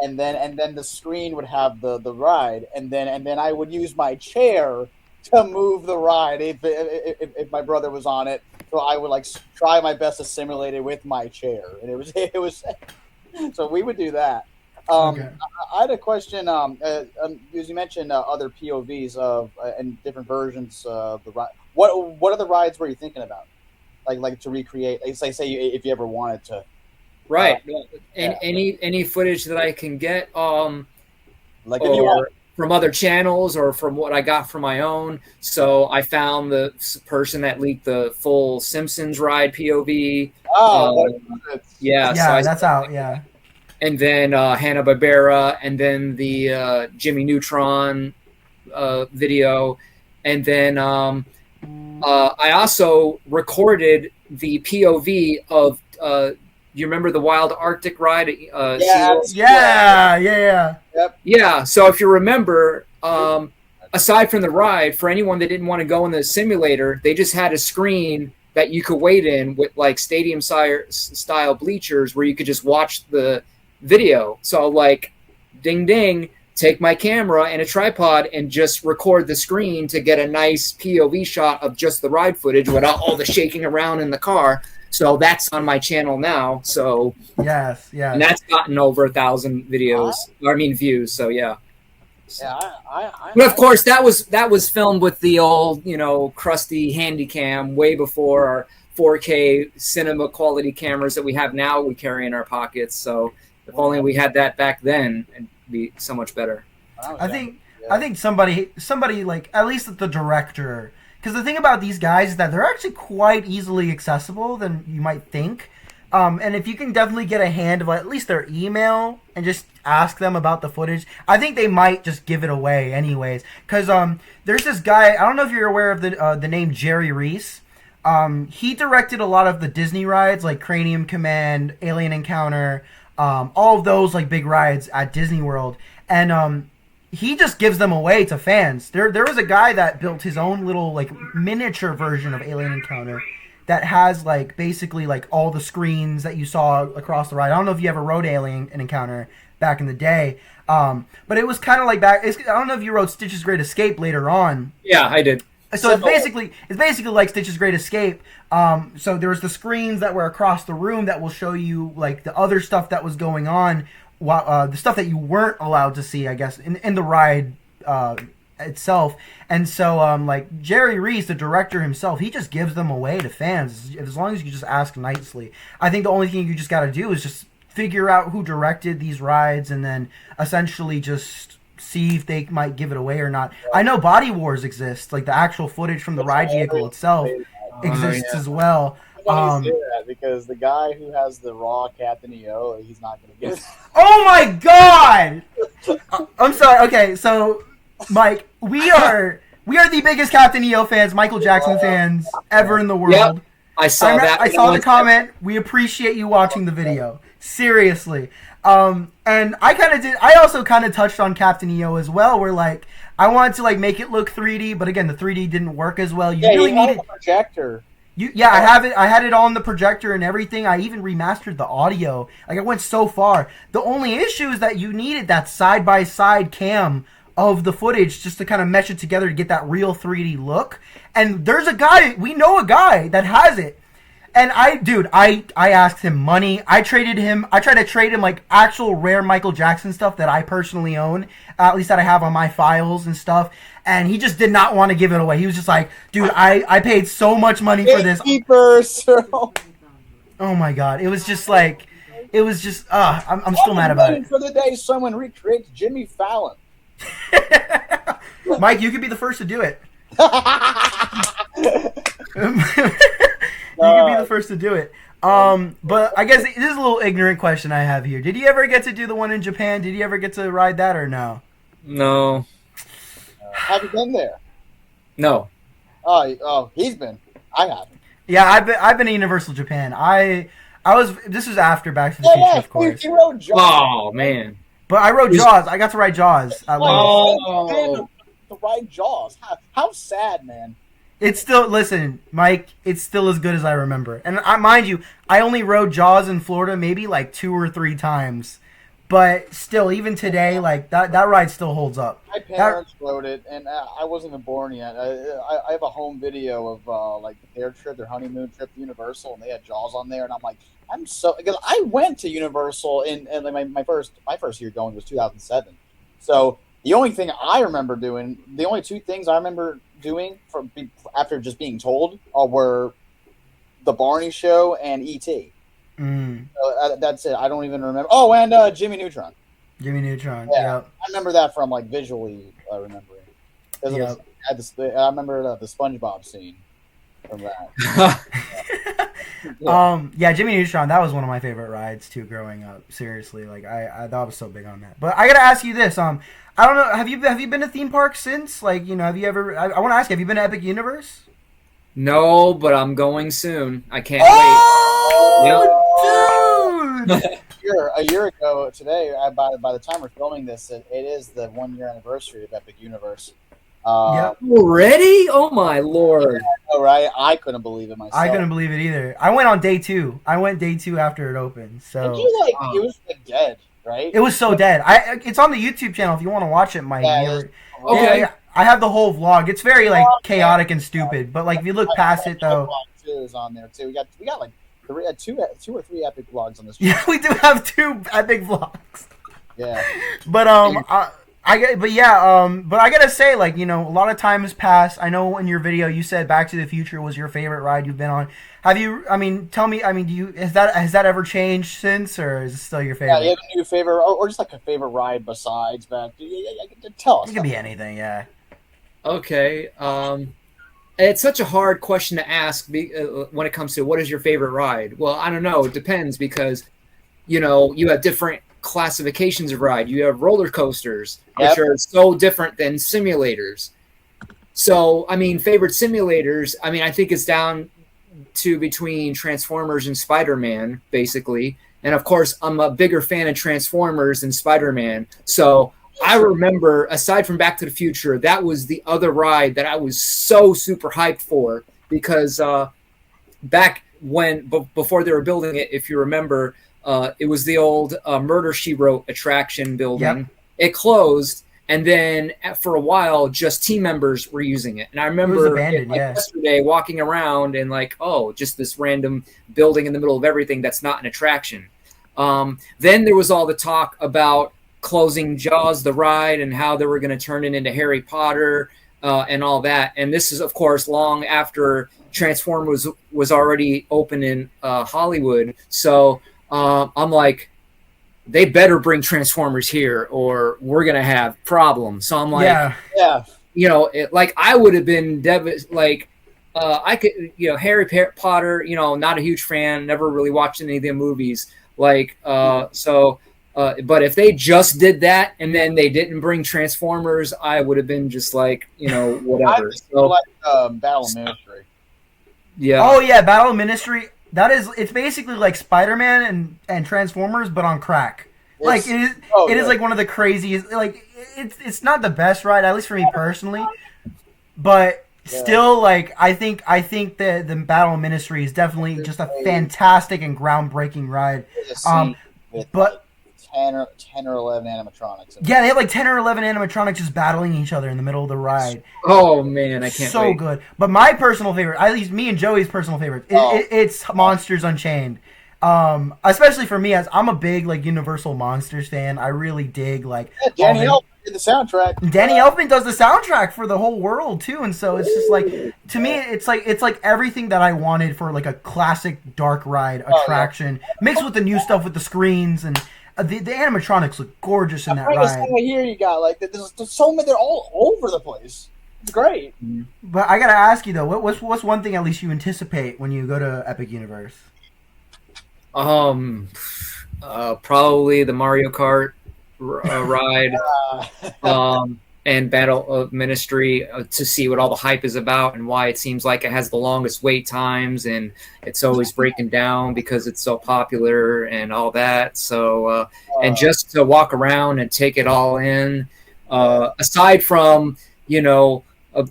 And then the screen would have the ride, and then I would use my chair to move the ride if my brother was on it. So I would like try my best to simulate it with my chair, and it was so we would do that. Okay. I had a question. Because you mentioned other POVs of and different versions of the ride. What other rides were you thinking about? Like to recreate? Like say if you ever wanted to. Right. Any footage that I can get, like if you want from other channels or from what I got from my own. So I found the person that leaked the full Simpsons ride POV. Yeah, so that's out. Yeah. And then Hanna-Barbera, and then the Jimmy Neutron video, and then I also recorded the POV of. You remember the Wild Arctic ride? Yeah. Yep. Yeah. So if you remember, aside from the ride, for anyone that didn't want to go in the simulator, they just had a screen that you could wait in with like stadium style bleachers where you could just watch the video. So like, ding ding, take my camera and a tripod and just record the screen to get a nice POV shot of just the ride footage without all the shaking around in the car. So that's on my channel now. So yes, and that's gotten over 1,000 views. So yeah. But of course, that was filmed with the old, crusty Handycam way before our 4K cinema quality cameras that we have now. We carry in our pockets. So if only we had that back then, it'd be so much better. I think somebody like at least the director. Because the thing about these guys is that they're actually quite easily accessible than you might think. And if you can definitely get a hand of at least their email and just ask them about the footage, I think they might just give it away anyways. Because there's this guy, I don't know if you're aware of the name Jerry Reese. He directed a lot of the Disney rides like Cranium Command, Alien Encounter, all of those like big rides at Disney World. And he just gives them away to fans. There was a guy that built his own little like miniature version of Alien Encounter that has like basically like all the screens that you saw across the ride. I don't know if you ever rode Alien Encounter back in the day, but it was kind of like I don't know if you rode Stitch's Great Escape later on. Yeah, I did. So it's basically like Stitch's Great Escape. So there was the screens that were across the room that will show you like the other stuff that was going on, the stuff that you weren't allowed to see, I guess, in the ride itself. And so like Jerry Reese, the director himself, he just gives them away to fans as long as you just ask nicely. I think the only thing you just got to do is just figure out who directed these rides and then essentially just see if they might give it away or not. I know Body Wars exists, like the actual footage from the ride vehicle itself exists as well. Say that because the guy who has the raw Captain EO, he's not going to get it. Oh my god! I'm sorry. Okay, so Mike, we are the biggest Captain EO fans, Michael Jackson fans ever in the world. Yep, I saw that. I saw the comment. We appreciate you watching the video. Seriously. And I also kind of touched on Captain EO as well, where like I wanted to like make it look 3D, but again the 3D didn't work as well. You really needed a projector. I had it on the projector and everything. I even remastered the audio. Like, I went so far. The only issue is that you needed that side-by-side cam of the footage just to kind of mesh it together to get that real 3D look. And there's a guy, we know a guy that has it. And I asked him money. I tried to trade him like actual rare Michael Jackson stuff that I personally own, at least that I have on my files and stuff. And he just did not want to give it away. He was just like, dude, I paid so much money for this. Oh my god. It was just like, I'm still mad about it. For the day someone recreates Jimmy Fallon. Mike, you could be the first to do it. You can be the first to do it. But I guess this is a little ignorant question I have here. Did you ever get to do the one in Japan? Did you ever get to ride that or no? No. Have you been there? No. Oh, he's been. I haven't. Yeah, I've been to Universal Japan. This was after Back to the Future, of course. You rode Jaws. Oh man. But I rode Jaws. I got to ride Jaws. To ride Jaws. How sad, man. It's still, listen, Mike, it's still as good as I remember. And mind you, I only rode Jaws in Florida maybe like 2 or 3 times. But still, even today, like that ride still holds up. My parents rode it, and I wasn't even born yet. I have a home video of like their trip, their honeymoon trip to Universal, and they had Jaws on there, and I'm like, because I went to Universal in like my first year going was 2007. So the only thing I remember doing, the only 2 things I remember doing after just being told were the Barney Show and E.T. So, that's it. I don't even remember. Oh, and Jimmy Neutron. Jimmy Neutron. Yeah, yep. I remember that from like visually remembering. Yep. I remember the SpongeBob scene from that. Yeah, Jimmy Neutron. That was one of my favorite rides too, growing up. Seriously, like I thought I was so big on that. But I gotta ask you this. I don't know. Have you been to theme parks since? Like, you know, have you ever? I want to ask you. Have you been to Epic Universe? No, but I'm going soon. I can't wait. Dude. A year ago today, by the time we're filming this, it is the 1-year anniversary of Epic Universe. Already? Oh my lord! Yeah, right? I couldn't believe it myself. I couldn't believe it either. I went on day 2. I went day 2 after it opened. So it was like dead, right? It was so dead. It's on the YouTube channel if you want to watch it, Mike. Okay. I have the whole vlog. It's very like chaotic and stupid, but like if you look past it though, is on there too. We got like 2 or 3 epic vlogs on this. Yeah, we do have 2 epic vlogs. Yeah, but but I gotta say, like, you know, a lot of time has passed. I know in your video you said Back to the Future was your favorite ride you've been on. Have you? I mean, tell me. I mean, has that ever changed since, or is it still your favorite? Yeah, you have a new favorite, or just like a favorite ride besides Back. Tell us. It could be anything. Yeah. Okay. It's such a hard question to ask when it comes to what is your favorite ride. Well, I don't know. It depends because, you know, you have different classifications of ride. You have roller coasters, which are so different than simulators. So, I mean, favorite simulators, I mean, I think it's down to between Transformers and Spider-Man, basically. And of course, I'm a bigger fan of Transformers than Spider-Man. So I remember, aside from Back to the Future, that was the other ride that I was so super hyped for because back when, before they were building it, if you remember, it was the old Murder, She Wrote attraction building. Yep. It closed, and then for a while, just team members were using it. And I remember yesterday walking around and like, oh, just this random building in the middle of everything that's not an attraction. Then there was all the talk about closing Jaws the ride and how they were going to turn it into Harry Potter and all that. And this is, of course, long after Transformers was already open in Hollywood. So I'm like, they better bring Transformers here or we're going to have problems. So I'm like, you know, like I would have been I could, you know, Harry Potter, you know, not a huge fan, never really watched any of the movies. Like, but if they just did that and then they didn't bring Transformers, I would have been just like, you know, whatever. I like Battle Ministry. Yeah. Oh yeah, Battle Ministry. It's basically like Spider-Man and Transformers, but on crack. Like it is like one of the craziest. Like it's not the best ride, at least for me personally, but still, like I think the Battle Ministry is definitely just a fantastic and groundbreaking ride. But 10 or 11 animatronics. Yeah, they have like 10 or 11 animatronics just battling each other in the middle of the ride. Oh man, I can't. So good. But my personal favorite, at least me and Joey's personal favorite, it's Monsters Unchained. Especially for me, as I'm a big like Universal Monsters fan. I really dig like Danny Elfman did the soundtrack. Danny Elfman does the soundtrack for the whole world too, and so it's just like, to me, it's like everything that I wanted for like a classic dark ride attraction, mixed with the new stuff with the screens and. The animatronics look gorgeous in that ride. Here you got like there's so many. They're all over the place. It's great. But I gotta ask you though, what's one thing at least you anticipate when you go to Epic Universe? Probably the Mario Kart ride, and Battle of Ministry to see what all the hype is about and why it seems like it has the longest wait times and it's always breaking down because it's so popular and all that. So, and just to walk around and take it all in, aside from, you know,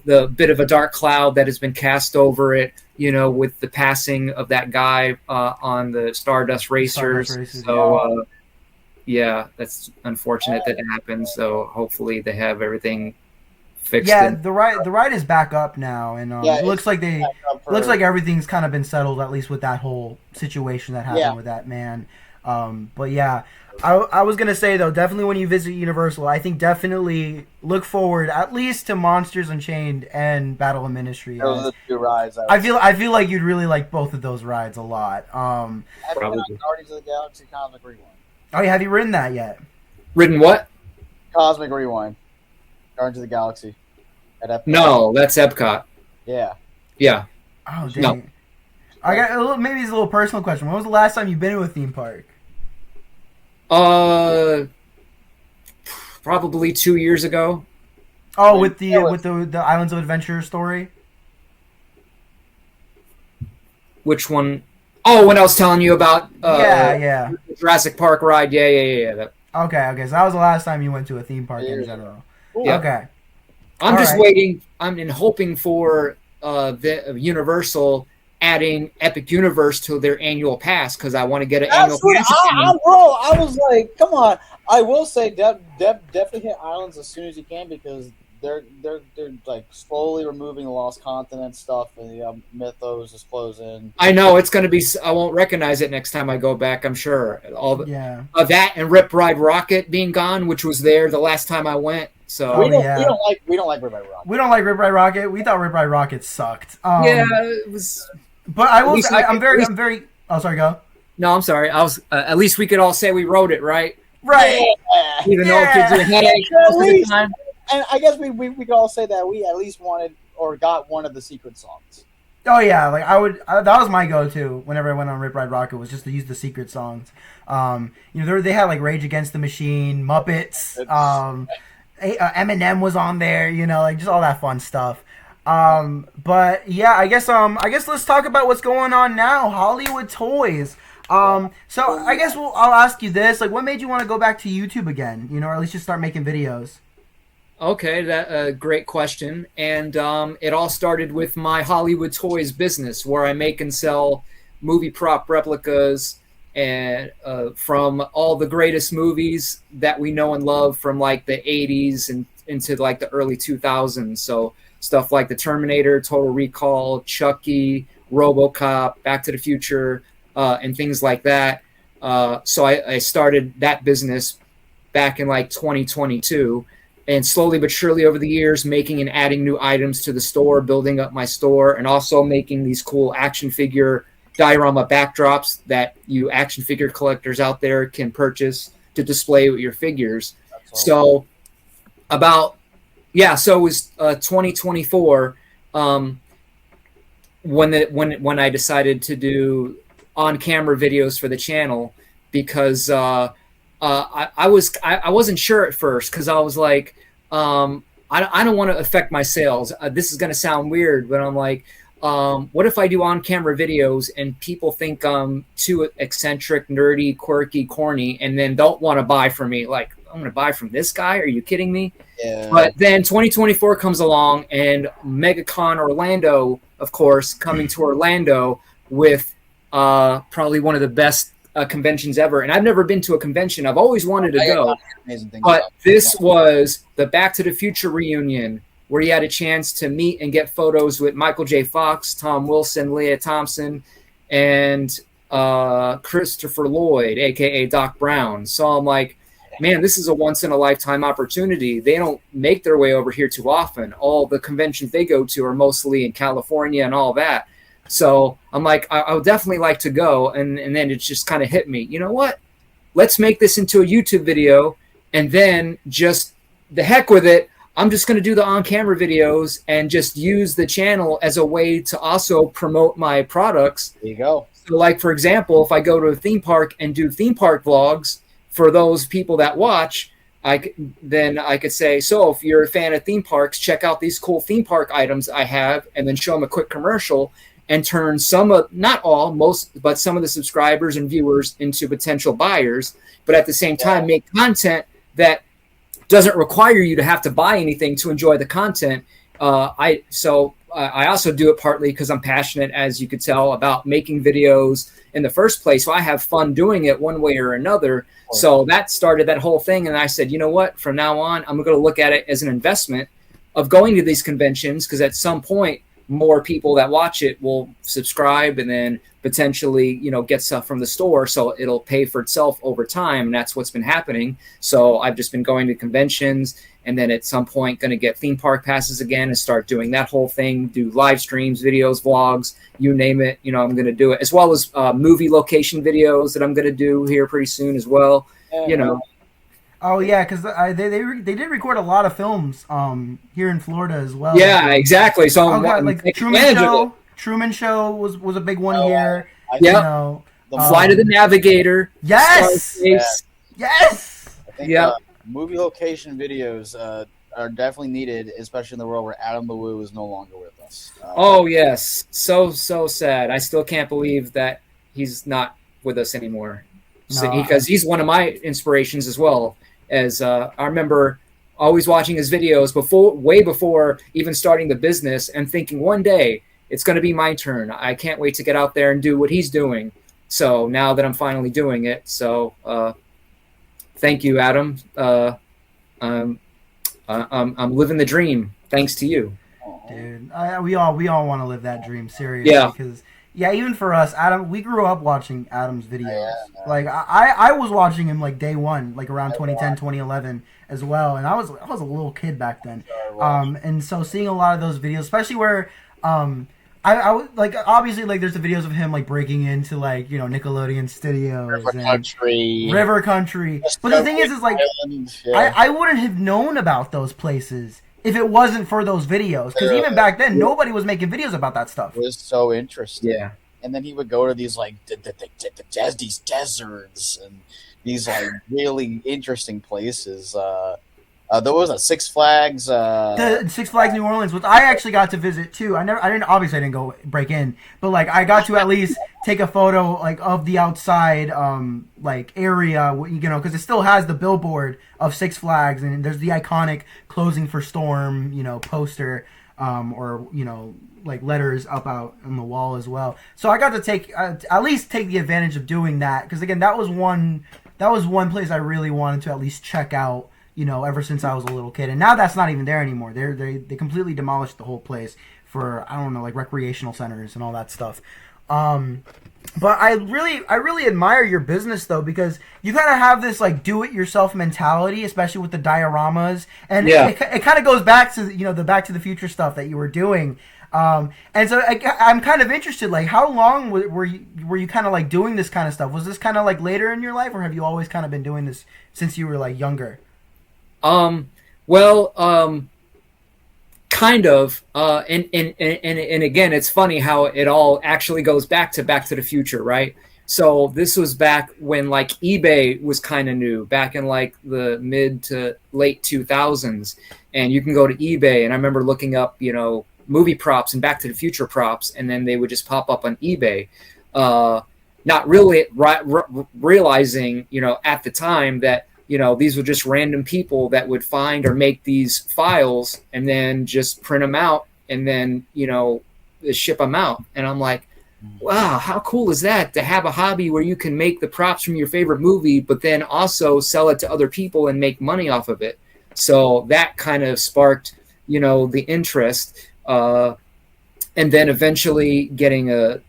the bit of a dark cloud that has been cast over it, you know, with the passing of that guy on the Stardust Racers. Yeah, that's unfortunate that happened. So hopefully they have everything fixed. Yeah, the ride is back up now, and it looks like everything's kind of been settled, at least with that whole situation that happened with that man. But yeah, I was gonna say though, definitely when you visit Universal, I think definitely look forward at least to Monsters Unchained and Battle of Ministry. Those are the two rides. I feel like you'd really like both of those rides a lot. Probably Guardians of the Galaxy Cosmic Rewind. Oh, have you ridden that yet? Ridden what? Cosmic Rewind. Guardians of the Galaxy. At Epcot. No, that's Epcot. Yeah. Yeah. Oh, dang. No. I got maybe it's a little personal question. When was the last time you've been to a theme park? Probably 2 years ago. Oh, with the Islands of Adventure story? Which one? Oh, when I was telling you about Jurassic Park ride. Yeah. Okay. So that was the last time you went to a theme park in general. Yeah. Okay. I'm just waiting. I'm hoping for the Universal adding Epic Universe to their annual pass because I want to get an annual pass. I was like, come on. I will say, definitely hit Islands as soon as you can because they're like slowly removing the Lost Continent stuff and the Mythos is closing. I know it's going to be. I won't recognize it next time I go back. I'm sure that and Rip Ride Rocket being gone, which was there the last time I went. So we don't like Rip Ride Rocket. We don't like Rip Ride Rocket. We thought Rip Ride Rocket sucked. It was. But I will. I'm very. Oh, sorry. Go. No, I'm sorry. I was. At least we could all say we wrote it, right? Right. Even though it gives you a headache most of the time. And I guess we could all say that we at least wanted or got one of the secret songs? Oh yeah, like that was my go-to whenever I went on Rip Ride Rocket, was just to use the secret songs. They had like Rage Against the Machine, Muppets, Eminem was on there, like just all that fun stuff. But yeah, I guess let's talk about what's going on now, Hollywood Toys. So I guess I'll ask you this, like, what made you want to go back to YouTube again, or at least just start making videos? Okay, that great question. And it all started with my HollywoodToyz business, where I make and sell movie prop replicas and from all the greatest movies that we know and love from like the 80s and into like the early 2000s. So stuff like the Terminator, Total Recall, Chucky, RoboCop, Back to the Future, and things like that. So I started that business back in like 2022. And slowly but surely over the years, making and adding new items to the store, building up my store, and also making these cool action figure diorama backdrops that you action figure collectors out there can purchase to display with your figures. So it was 2024 when I decided to do on-camera videos for the channel, because I wasn't sure at first, because I was like, I don't want to affect my sales. This is going to sound weird, but I'm like, what if I do on-camera videos and people think I'm too eccentric, nerdy, quirky, corny, and then don't want to buy from me? Like, I'm going to buy from this guy? Are you kidding me? Yeah. But then 2024 comes along, and MegaCon Orlando, of course, coming to Orlando with probably one of the best conventions ever. And I've never been to a convention. I've always wanted to go. But this was the Back to the Future reunion, where you had a chance to meet and get photos with Michael J. Fox, Tom Wilson, Leah Thompson, and Christopher Lloyd, a.k.a. Doc Brown. So I'm like, man, this is a once-in-a-lifetime opportunity. They don't make their way over here too often. All the conventions they go to are mostly in California and all that. So I'm like, I would definitely like to go. And then it just kind of hit me. You know what? Let's make this into a YouTube video, and then just the heck with it. I'm just going to do the on-camera videos and just use the channel as a way to also promote my products. There you go. So like, for example, if I go to a theme park and do theme park vlogs for those people that watch, then I could say, so if you're a fan of theme parks, check out these cool theme park items I have, and then show them a quick commercial and turn some of, not all, most, but some of the subscribers and viewers into potential buyers, but at the same time make content that doesn't require you to have to buy anything to enjoy the content. I also do it partly because I'm passionate, as you could tell, about making videos in the first place. So I have fun doing it one way or another. So that started that whole thing. And I said, you know what, from now on, I'm going to look at it as an investment of going to these conventions, because at some point, more people that watch it will subscribe and then potentially, get stuff from the store. So it'll pay for itself over time. And that's what's been happening. So I've just been going to conventions, and then at some point going to get theme park passes again and start doing that whole thing, do live streams, videos, vlogs, you name it. I'm going to do it, as well as movie location videos that I'm going to do here pretty soon as well. Oh yeah, because they did record a lot of films here in Florida as well. Yeah, exactly. So I'm Truman Show was a big one here. Yeah. Flight of the Navigator. Yes. Yes. I think movie location videos are definitely needed, especially in the world where Adam LeWoo is no longer with us. Oh yes, so sad. I still can't believe that he's not with us anymore. Because he's one of my inspirations as well. As I remember always watching his videos way before even starting the business, and thinking one day it's going to be my turn. I can't wait to get out there and do what he's doing. So now that I'm finally doing it, so thank you, Adam. I'm living the dream thanks to you, dude. We all want to live that dream, seriously. Yeah. Because even for us, Adam, we grew up watching Adam's videos. Like I was watching him like day one, like around 2010, 2011 as well, and I was a little kid back then. And so seeing a lot of those videos, especially where I was like, obviously, like there's the videos of him like breaking into like Nickelodeon studios, River Country. But the thing is like I wouldn't have known about those places if it wasn't for those videos. Because even back then, nobody was making videos about that stuff. It was so interesting. Yeah. And then he would go to these like these deserts and these like really interesting places. There was a Six Flags. The Six Flags New Orleans, which I actually got to visit too. I didn't go break in, but like I got to at least take a photo like of the outside like area, you know, because it still has the billboard of Six Flags, and there's the iconic "Closing for Storm," you know, poster, or you know, like letters up out on the wall as well. So I got to take at least take the advantage of doing that, because again, that was one place I really wanted to at least check out. You know, ever since I was a little kid, and now that's not even there anymore. They completely demolished the whole place for, I don't know, like recreational centers and all that stuff. But I really admire your business though, because you kind of have this like do-it-yourself mentality, especially with the dioramas, and it kind of goes back to, you know, the Back to the Future stuff that you were doing. And so I'm kind of interested, like, how long were you kind of like doing this kind of stuff? Was this kind of like later in your life, or have you always kind of been doing this since you were like younger? Kind of, and again, it's funny how it all actually goes back to the Future, right? So this was back when like eBay was kind of new, back in like the mid to late 2000s, and you can go to eBay, and I remember looking up, you know, movie props and Back to the Future props, and then they would just pop up on eBay, not really realizing, you know, at the time that, you know, these were just random people that would find or make these files and then just print them out and then, you know, ship them out. And I'm like, wow, how cool is that to have a hobby where you can make the props from your favorite movie, but then also sell it to other people and make money off of it. So that kind of sparked, you know, the interest. And then eventually getting a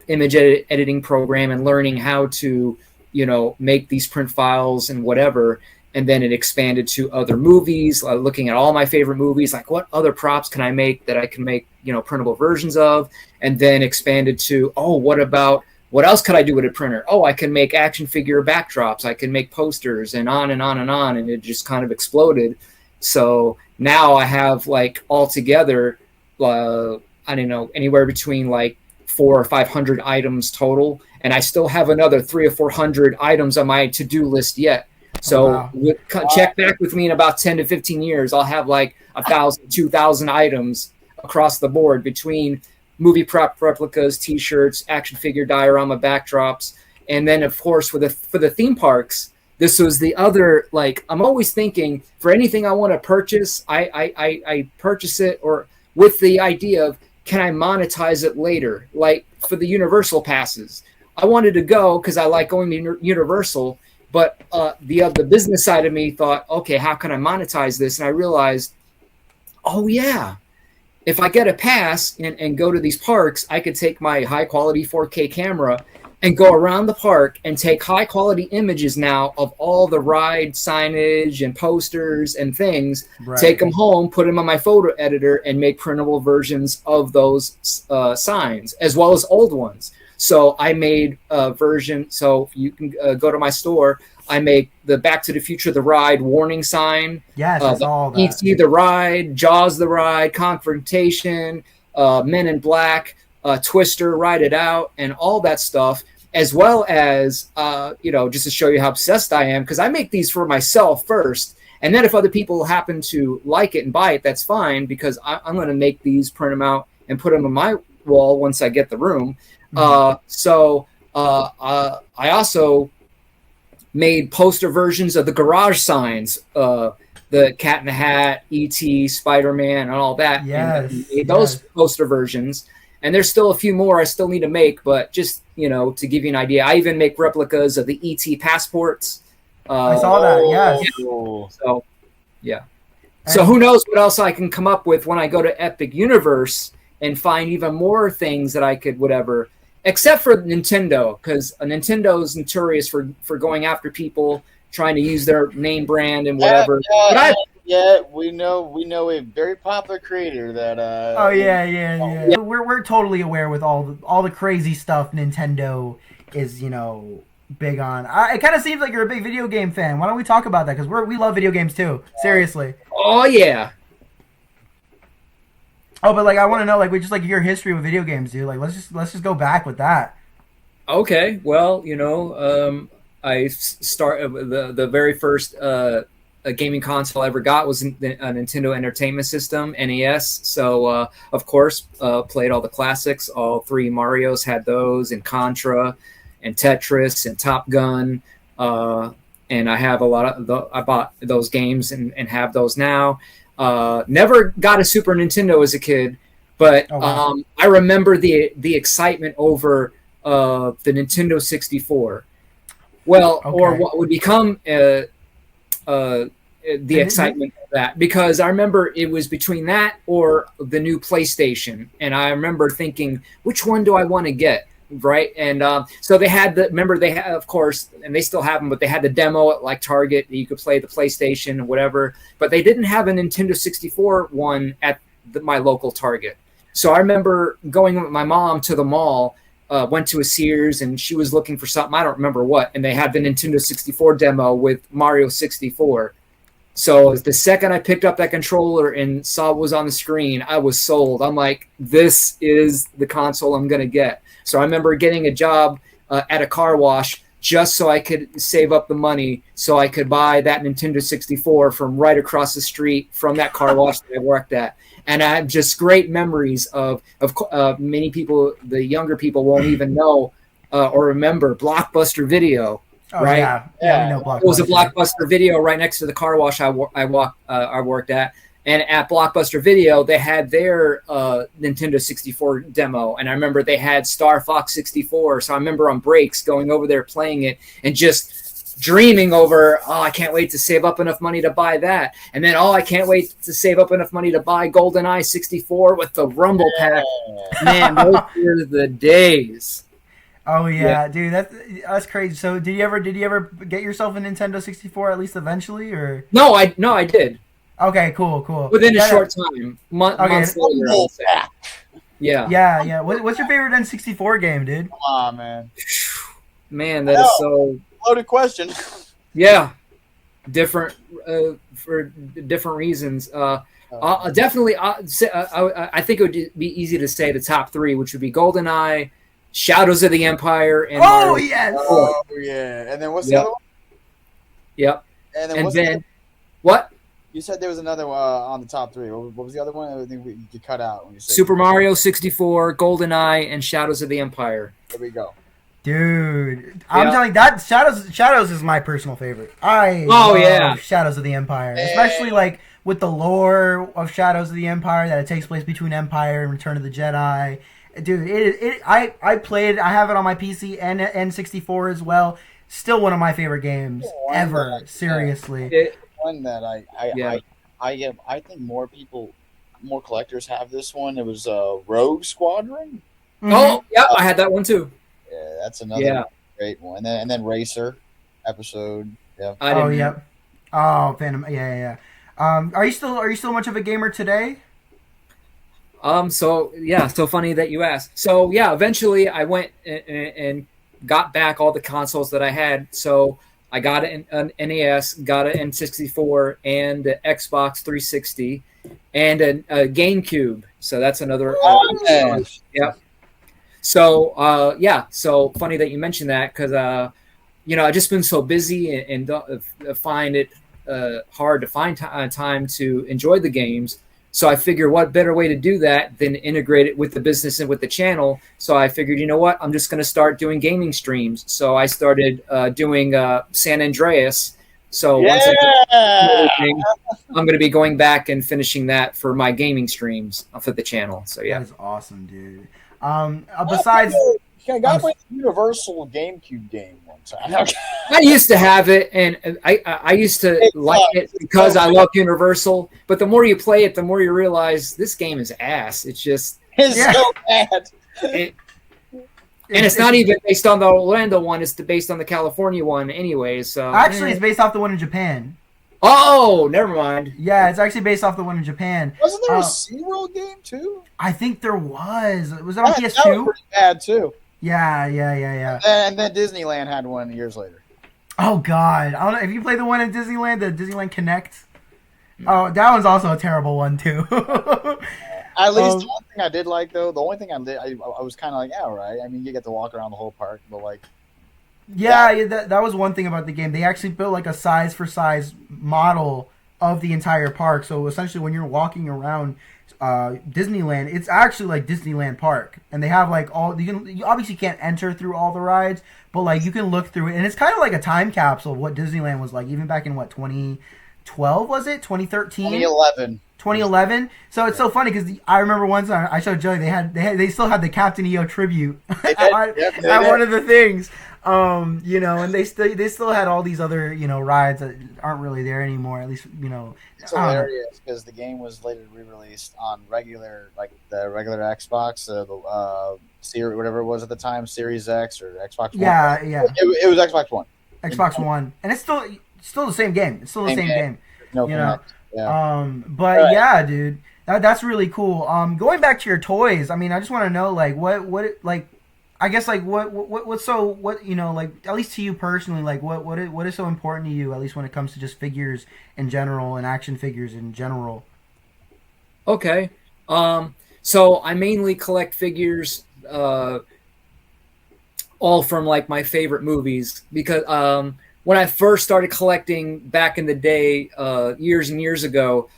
image editing program and learning how to, you know, make these print files and whatever. And then it expanded to other movies, looking at all my favorite movies, like what other props can I make that I can make, you know, printable versions of, and then expanded to, oh, what else could I do with a printer? Oh, I can make action figure backdrops. I can make posters, and on and on and on. And it just kind of exploded. So now I have like altogether, I don't know, anywhere between like 400 or 500 items total. And I still have another 300 or 400 items on my to-do list yet. So check back with me in about 10 to 15 years. I'll have like 1,000, 2,000 items across the board between movie prop replicas, T-shirts, action figure diorama backdrops. And then, of course, for the theme parks, this was the other, like, I'm always thinking for anything I want to purchase, I purchase it or with the idea of, can I monetize it later? Like for the Universal passes. I wanted to go because I like going to Universal, but the business side of me thought, okay, how can I monetize this? And I realized, oh yeah, if I get a pass and go to these parks, I could take my high quality 4K camera and go around the park and take high quality images now of all the ride signage and posters and things, take them home, put them on my photo editor, and make printable versions of those signs as well as old ones. So I made a version. So you can go to my store. I make the Back to the Future, the ride warning sign. Yes, it's all that. E.T. the ride, Jaws the ride, Confrontation, Men in Black, Twister, Ride It Out, and all that stuff, as well as, you know, just to show you how obsessed I am, because I make these for myself first. And then if other people happen to like it and buy it, that's fine, because I'm going to make these, print them out, and put them on my wall once I get the room. So I also made poster versions of the garage signs, the Cat in the Hat, E.T., Spider-Man, and all that. Yes, and made those poster versions. And there's still a few more I still need to make, but just, you know, to give you an idea, I even make replicas of the E.T. passports. I saw that, yes. So, yeah. So who knows what else I can come up with when I go to Epic Universe and find even more things that I could whatever, except for Nintendo, because Nintendo is notorious for going after people trying to use their name brand and whatever. We know a very popular creator that. Yeah. We're totally aware with all the crazy stuff Nintendo is, you know, big on. It kind of seems like you're a big video game fan. Why don't we talk about that? Because we love video games too. Seriously. Oh yeah. Oh, but like I want to know like we just like your history with video games, dude. Like let's just go back with that. Okay. Well, I start the very first a gaming console I ever got was a Nintendo Entertainment System (NES). So of course, played all the classics. All three Mario's had those, and Contra, and Tetris, and Top Gun. And I have a lot of I bought those games and have those now. Never got a Super Nintendo as a kid, but I remember the excitement over the Nintendo 64. Well, or what would become the excitement of that, because I remember it was between that or the new PlayStation, and I remember thinking, which one do I want to get, right? And so they had they had, of course, and they still have them, but they had the demo at like Target that you could play the PlayStation or whatever, but they didn't have a Nintendo 64 one at my local Target. So I remember going with my mom to the mall. Went to a Sears and she was looking for something, I don't remember what, and they had the Nintendo 64 demo with Mario 64. So the second I picked up that controller and saw what was on the screen, I was sold. I'm like, this is the console I'm going to get. So I remember getting a job at a car wash just so I could save up the money so I could buy that Nintendo 64 from right across the street from that car wash that I worked at. And I have just great memories of many people, the younger people won't even know or remember Blockbuster Video, right? Yeah, we know Blockbuster. It was a Blockbuster Video right next to the car wash I worked at. And at Blockbuster Video, they had their Nintendo 64 demo. And I remember they had Star Fox 64. So I remember on breaks going over there playing it and just dreaming over, I can't wait to save up enough money to buy that. And then, I can't wait to save up enough money to buy GoldenEye 64 with the Rumble Pack. Man, those were the days. Oh yeah, dude, that's crazy. So did you ever get yourself a Nintendo 64 at least eventually, or? No, I did. Okay, cool. Within a short time, months later, I would say. Yeah. What's your favorite N64 game, dude? Come on, man. Man, that is so loaded question. Yeah, different for different reasons. Definitely, I think it would be easy to say the top three, which would be GoldenEye, Shadows of the Empire, and Mario. Yes! Oh yeah, and then what's the other one? Yep. And then what? You said there was another on the top three. What was the other one? I think you cut out when you said Super Mario 64, GoldenEye, and Shadows of the Empire. There we go. Dude, I'm telling you, that Shadows is my personal favorite. I love Shadows of the Empire, especially like with the lore of Shadows of the Empire, that it takes place between Empire and Return of the Jedi. Dude, I played. I have it on my PC and N64 as well. Still one of my favorite games ever. Seriously, one that I think more collectors have this one. It was Rogue Squadron. Mm-hmm. Oh yeah, I had that one too. Yeah, that's another great one. And then Racer episode. Yeah. Oh, Phantom. Yeah. Are you still much of a gamer today? So funny that you asked. So yeah, eventually I went and got back all the consoles that I had. So I got an NES, got an N64, and an Xbox 360, and a GameCube. So that's another. Yeah. So so funny that you mentioned that, because I've just been so busy and find it hard to find time to enjoy the games. So I figured, what better way to do that than integrate it with the business and with the channel. So I figured, you know what, I'm just going to start doing gaming streams. So I started doing San Andreas. So once I'm going to be going back and finishing that for my gaming streams for the channel. So yeah, that's awesome, dude. Besides, I got my Universal GameCube game one time. I used to have it, and I used to like it because I love Universal. But the more you play it, the more you realize this game is ass. It's just so bad. And it's not even based on the Orlando one; it's based on the California one, anyway. So actually, it's based off the one in Japan. Oh, never mind. Yeah, it's actually based off the one in Japan. Wasn't there a SeaWorld game too? I think there was. Was that on PS2? That was pretty bad too. Yeah. And then Disneyland had one years later. Oh God, I don't know if you played the one in Disneyland, the Disneyland Connect. Oh, that one's also a terrible one too. At least the one thing I did like, though, the only thing I was kind of like, yeah, all right. I mean, you get to walk around the whole park, but like, yeah, that was one thing about the game. They actually built like a size for size model of the entire park. So essentially, when you're walking around Disneyland, it's actually like Disneyland Park, and they have like you obviously can't enter through all the rides, but like you can look through it, and it's kind of like a time capsule of what Disneyland was like, even back in 2012 was it 2013 2011. So it's so funny because I remember one time I showed Joey they still had the Captain EO tribute at one of the things. You know, and they still had all these other, you know, rides that aren't really there anymore. At least, you know, it's hilarious because the game was later re-released on the regular Xbox, the Series, whatever it was at the time, Series X or Xbox One. Yeah. It was Xbox One. Xbox One, and it's still the same game. It's still the same game. No, you know. Yeah. But right. Yeah, dude, that's really cool. Going back to your toys, I mean, I just want to know, like, what like. I guess like what you know, like, at least to you personally, like what is so important to you, at least when it comes to just figures in general and action figures in general. Okay. So I mainly collect figures all from like my favorite movies, because when I first started collecting back in the day, years and years ago,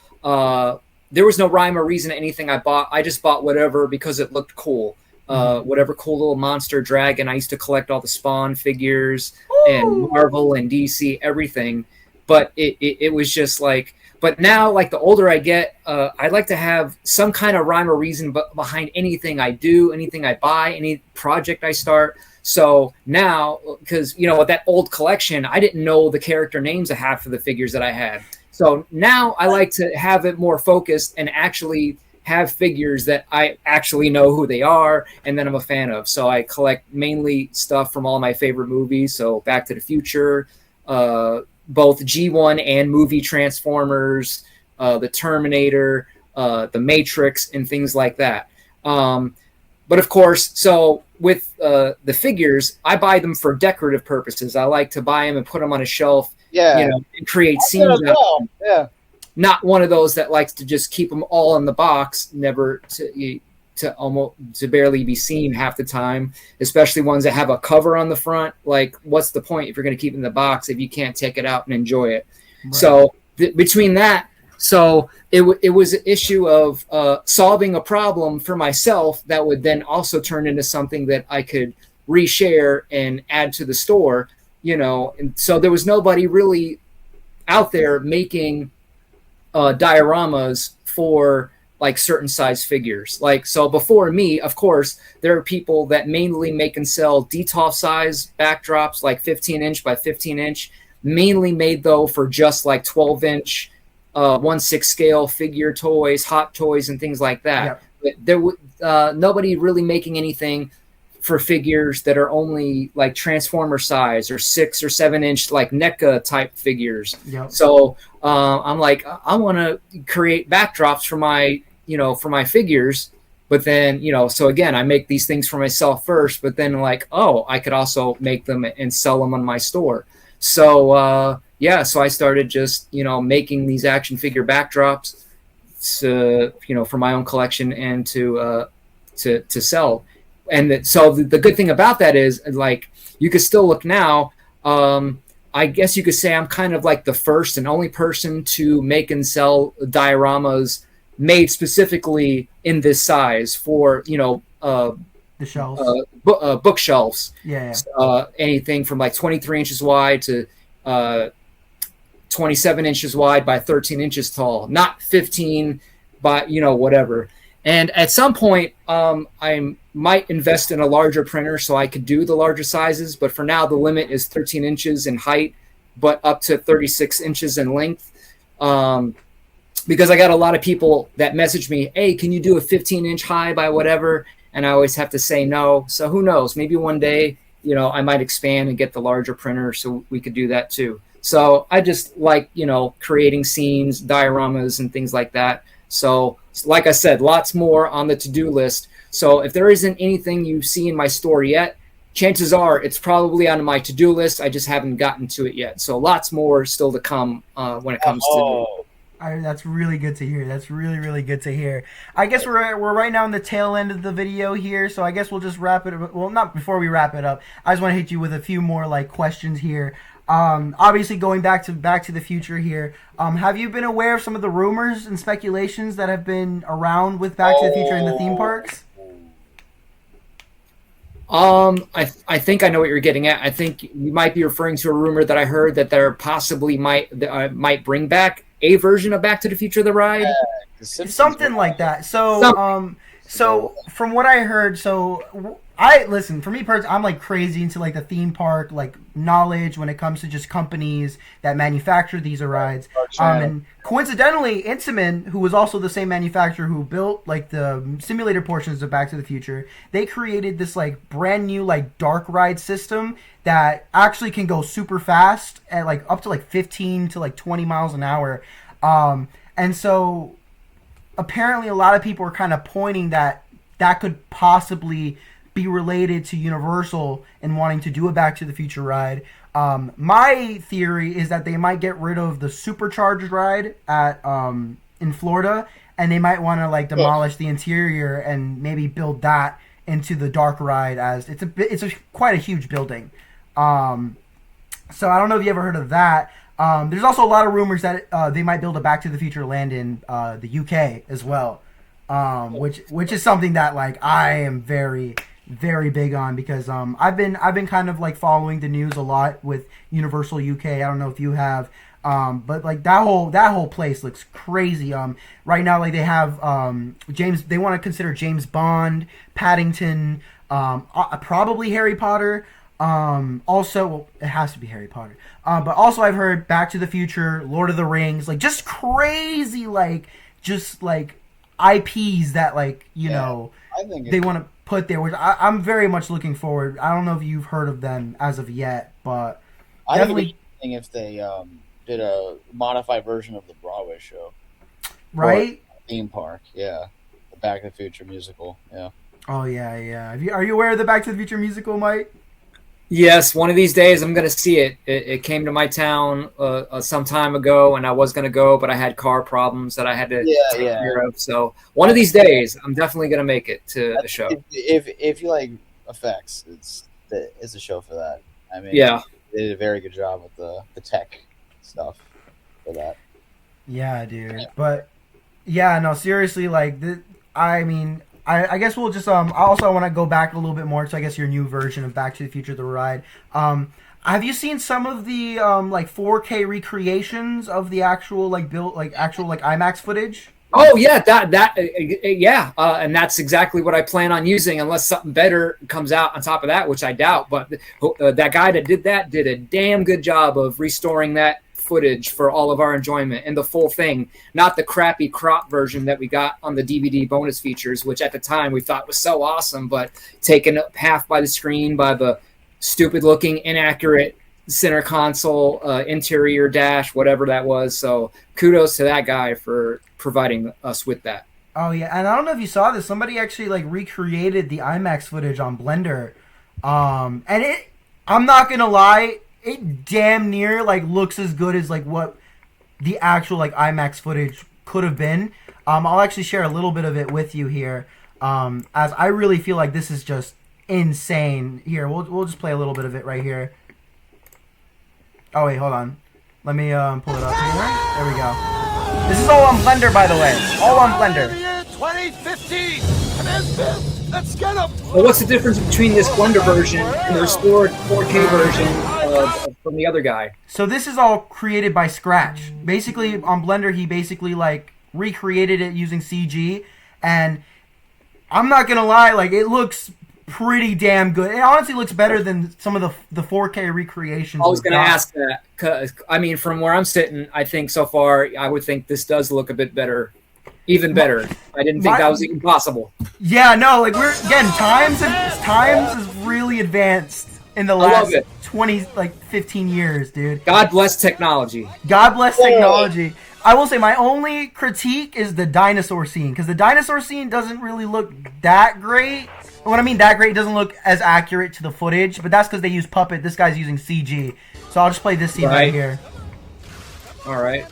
there was no rhyme or reason to anything I bought. I just bought whatever because it looked cool. Whatever cool little monster dragon. I used to collect all the Spawn figures and Marvel and DC, everything. But it was just like, but now, like, the older I get, I like to have some kind of rhyme or reason behind anything I do, anything I buy, any project I start. So now, because, you know, with that old collection, I didn't know the character names of half of the figures that I had. So now I like to have it more focused and actually have figures that I actually know who they are and that I'm a fan of. So I collect mainly stuff from all my favorite movies. So Back to the Future, both G1 and movie Transformers, the Terminator, the Matrix, and things like that. But of course, so with the figures, I buy them for decorative purposes. I like to buy them and put them on a shelf, you know, and create scenes out of them. Yeah. Not one of those that likes to just keep them all in the box, never to barely be seen half the time, especially ones that have a cover on the front. Like, what's the point if you're going to keep it in the box if you can't take it out and enjoy it? Right. So between that, so it was an issue of solving a problem for myself that would then also turn into something that I could reshare and add to the store, you know. And so there was nobody really out there making dioramas for like certain size figures. Like, so before me, of course, there are people that mainly make and sell DTOF size backdrops, like 15-inch by 15-inch, mainly made though for just like 12-inch 1/6 scale figure toys, hot toys, and things like that. Yep. But there nobody really making anything for figures that are only like Transformer size or 6 or 7-inch like NECA type figures. Yep. So I'm like, I want to create backdrops for my, you know, for my figures. But then, you know, so again, I make these things for myself first, but then like, oh, I could also make them and sell them on my store. So so I started just, you know, making these action figure backdrops to, you know, for my own collection and to sell. And so the good thing about that is, like, you could still look now. I guess you could say I'm kind of like the first and only person to make and sell dioramas made specifically in this size for, you know, the shelves, bookshelves. Yeah. Anything from like 23 inches wide to 27 inches wide by 13 inches tall, not 15 by, you know, whatever. And at some point, I might invest in a larger printer so I could do the larger sizes. But for now, the limit is 13 inches in height, but up to 36 inches in length. Because I got a lot of people that message me, hey, can you do a 15-inch high by whatever? And I always have to say no. So who knows? Maybe one day, you know, I might expand and get the larger printer so we could do that too. So I just like, you know, creating scenes, dioramas, and things like that. So like I said, lots more on the to-do list. So if there isn't anything you see in my store yet, chances are it's probably on my to-do list. I just haven't gotten to it yet. So lots more still to come when it comes to. That's really good to hear. That's really, really good to hear. I guess we're right now in the tail end of the video here, so I guess we'll just wrap it up. Well, not before we wrap it up. I just want to hit you with a few more like questions here. Obviously, going back to the Future here. Have you been aware of some of the rumors and speculations that have been around with Back to the Future in the theme parks? I think I know what you're getting at. I think you might be referring to a rumor that I heard that there possibly might bring back a version of Back to the Future the ride. Something like that. So so from what I heard, I listen, for me personally, I'm like crazy into like the theme park like knowledge when it comes to just companies that manufacture these rides. And coincidentally, Intamin, who was also the same manufacturer who built like the simulator portions of Back to the Future, they created this like brand new like dark ride system that actually can go super fast at like up to like 15 to like 20 miles an hour. And so apparently a lot of people are kind of pointing that could possibly be related to Universal and wanting to do a Back to the Future ride. My theory is that they might get rid of the supercharged ride at in Florida, and they might want to like demolish the interior and maybe build that into the dark ride, as it's quite a huge building. So I don't know if you ever heard of that. There's also a lot of rumors that they might build a Back to the Future land in the UK as well, which is something that like I am very, very big on, because I've been kind of like following the news a lot with Universal UK. I don't know if you have, but like that whole place looks crazy. Right now, like they have James. They want to consider James Bond, Paddington, probably Harry Potter. Also, well, it has to be Harry Potter. But also I've heard Back to the Future, Lord of the Rings, like just crazy, like just like IPs that like know I think they want to put there, which I'm very much looking forward. I don't know if you've heard of them as of yet, but I definitely think if they did a modified version of the Broadway show, right? Theme park, the Back to the Future musical, Oh yeah. Are you aware of the Back to the Future musical, Mike? Yes, one of these days I'm going to see it. It came to my town some time ago, and I was going to go, but I had car problems that I had to take care of. So one of these days, I'm definitely going to make it to the show. If you like effects, it's a show for that. I mean, they did a very good job with the tech stuff for that. Yeah, dude. But yeah, no, seriously, like I mean, I guess we'll just also I want to go back a little bit more to I guess your new version of Back to the Future the ride. Have you seen some of the like 4K recreations of the actual like actual IMAX footage? Oh yeah, and that's exactly what I plan on using, unless something better comes out on top of that, which I doubt. But that guy that did that did a damn good job of restoring that footage for all of our enjoyment, and the full thing, not the crappy crop version that we got on the DVD bonus features, which at the time we thought was so awesome, but taken up half by the screen by the stupid looking inaccurate center console interior dash, whatever that was. So kudos to that guy for providing us with that. Oh yeah, and I don't know if you saw this, somebody actually like recreated the IMAX footage on Blender, and I'm not gonna lie, it damn near like looks as good as like what the actual like IMAX footage could have been. I'll actually share a little bit of it with you here, as I really feel like this is just insane. Here, we'll just play a little bit of it right here. Oh wait, hold on. Let me pull it up here. There we go. This is all on Blender, by the way. All on Blender. 2015. Let's get him. Well, what's the difference between this Blender version and the restored 4K version from the other guy? So this is all created by scratch. Basically, on Blender, he basically like recreated it using CG, and I'm not gonna lie, like it looks pretty damn good. It honestly looks better than some of the 4K recreations. I was going to ask that, because I mean, from where I'm sitting, I think so far, I would think this does look a bit better, even better. I didn't think that was even possible. Yeah, no, like we're again, times is really advanced in the last 15 years, dude. God bless technology. God bless technology. I will say my only critique is the dinosaur scene, because the dinosaur scene doesn't really look that great. What I mean that great, it doesn't look as accurate to the footage, but that's because they use puppet. This guy's using CG. So I'll just play this scene right here. All right.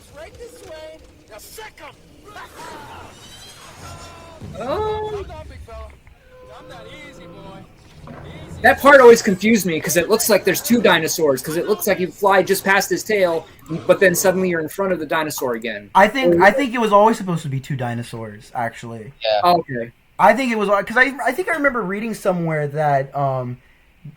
Oh. Not big fella. I'm not easy, boy. Easy. That part always confused me because it looks like there's two dinosaurs. Because it looks like you fly just past his tail, but then suddenly you're in front of the dinosaur again. I think it was always supposed to be two dinosaurs, actually. Yeah. Oh, okay. I think it was because I think I remember reading somewhere that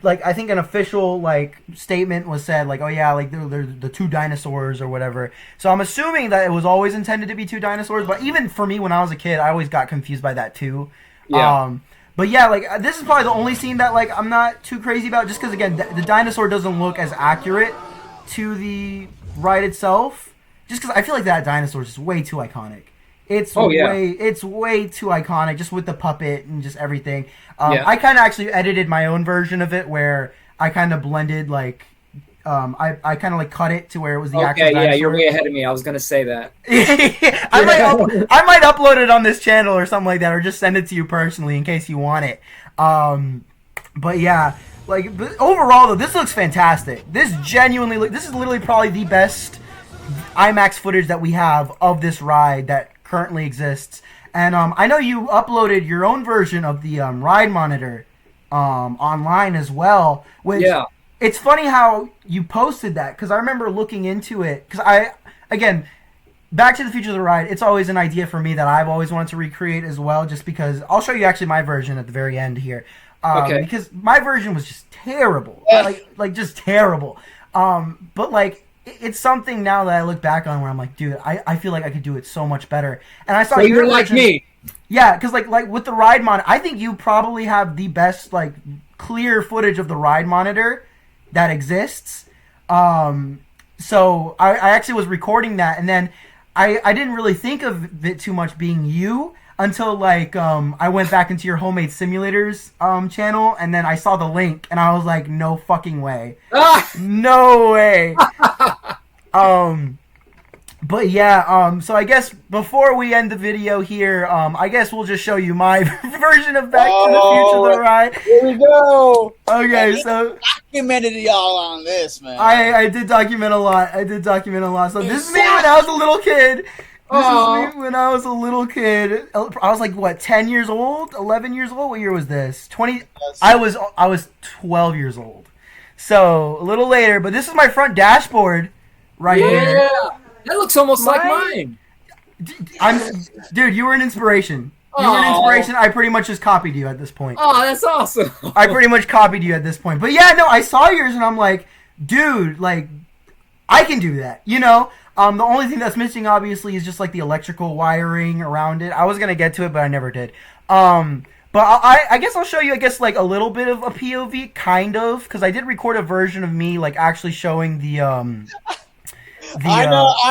like I think an official like statement was said like, oh yeah, like they're the two dinosaurs or whatever. So I'm assuming that it was always intended to be two dinosaurs. But even for me when I was a kid, I always got confused by that too. Yeah. But yeah, like this is probably the only scene that like I'm not too crazy about, just because again the dinosaur doesn't look as accurate to the ride itself. Just because I feel like that dinosaur is just way too iconic. It's way too iconic, just with the puppet and just everything. I kind of actually edited my own version of it where I kind of blended like I kind of like cut it to where it was the actual dinosaur. Yeah, you're way ahead of me. I was gonna say that. I might upload it on this channel or something like that, or just send it to you personally in case you want it. But yeah, but overall though, this looks fantastic. This is literally probably the best IMAX footage that we have of this ride that currently exists. And I know you uploaded your own version of the ride monitor online as well, which it's funny how you posted that, because I remember looking into it, because again, Back to the Future of the ride, it's always an idea for me that I've always wanted to recreate as well, just because I'll show you actually my version at the very end here. Because my version was just terrible. Like just terrible. But like it's something now that I look back on where I'm like, dude, I feel like I could do it so much better. And I saw you're like me. Yeah, because like with the ride monitor, I think you probably have the best like clear footage of the ride monitor that exists. So I actually was recording that, and then I didn't really think of it too much being you until like I went back into your Homemade Simulators channel, and then I saw the link, and I was like, no fucking way. No way. But yeah, so I guess before we end the video here, I guess we'll just show you my version of Back to the Future the ride. Here we go. Okay, so Documented y'all on this, man. I did document a lot. So this is me when I was a little kid. This is me when I was a little kid. I was like what, 10 years old, 11 years old. What year was this? 20. Yes. I was 12 years old. So a little later, but this is my front dashboard right here. That looks almost like mine. Dude, you were an inspiration. I pretty much just copied you at this point. Oh, that's awesome. I pretty much copied you at this point. But yeah, no, I saw yours and I'm like, dude, like, I can do that, you know? The only thing that's missing, obviously, is just, like, the electrical wiring around it. I was going to get to it, but I never did. But I guess I'll show you, like, a little bit of a POV, kind of, because I did record a version of me, like, actually showing the I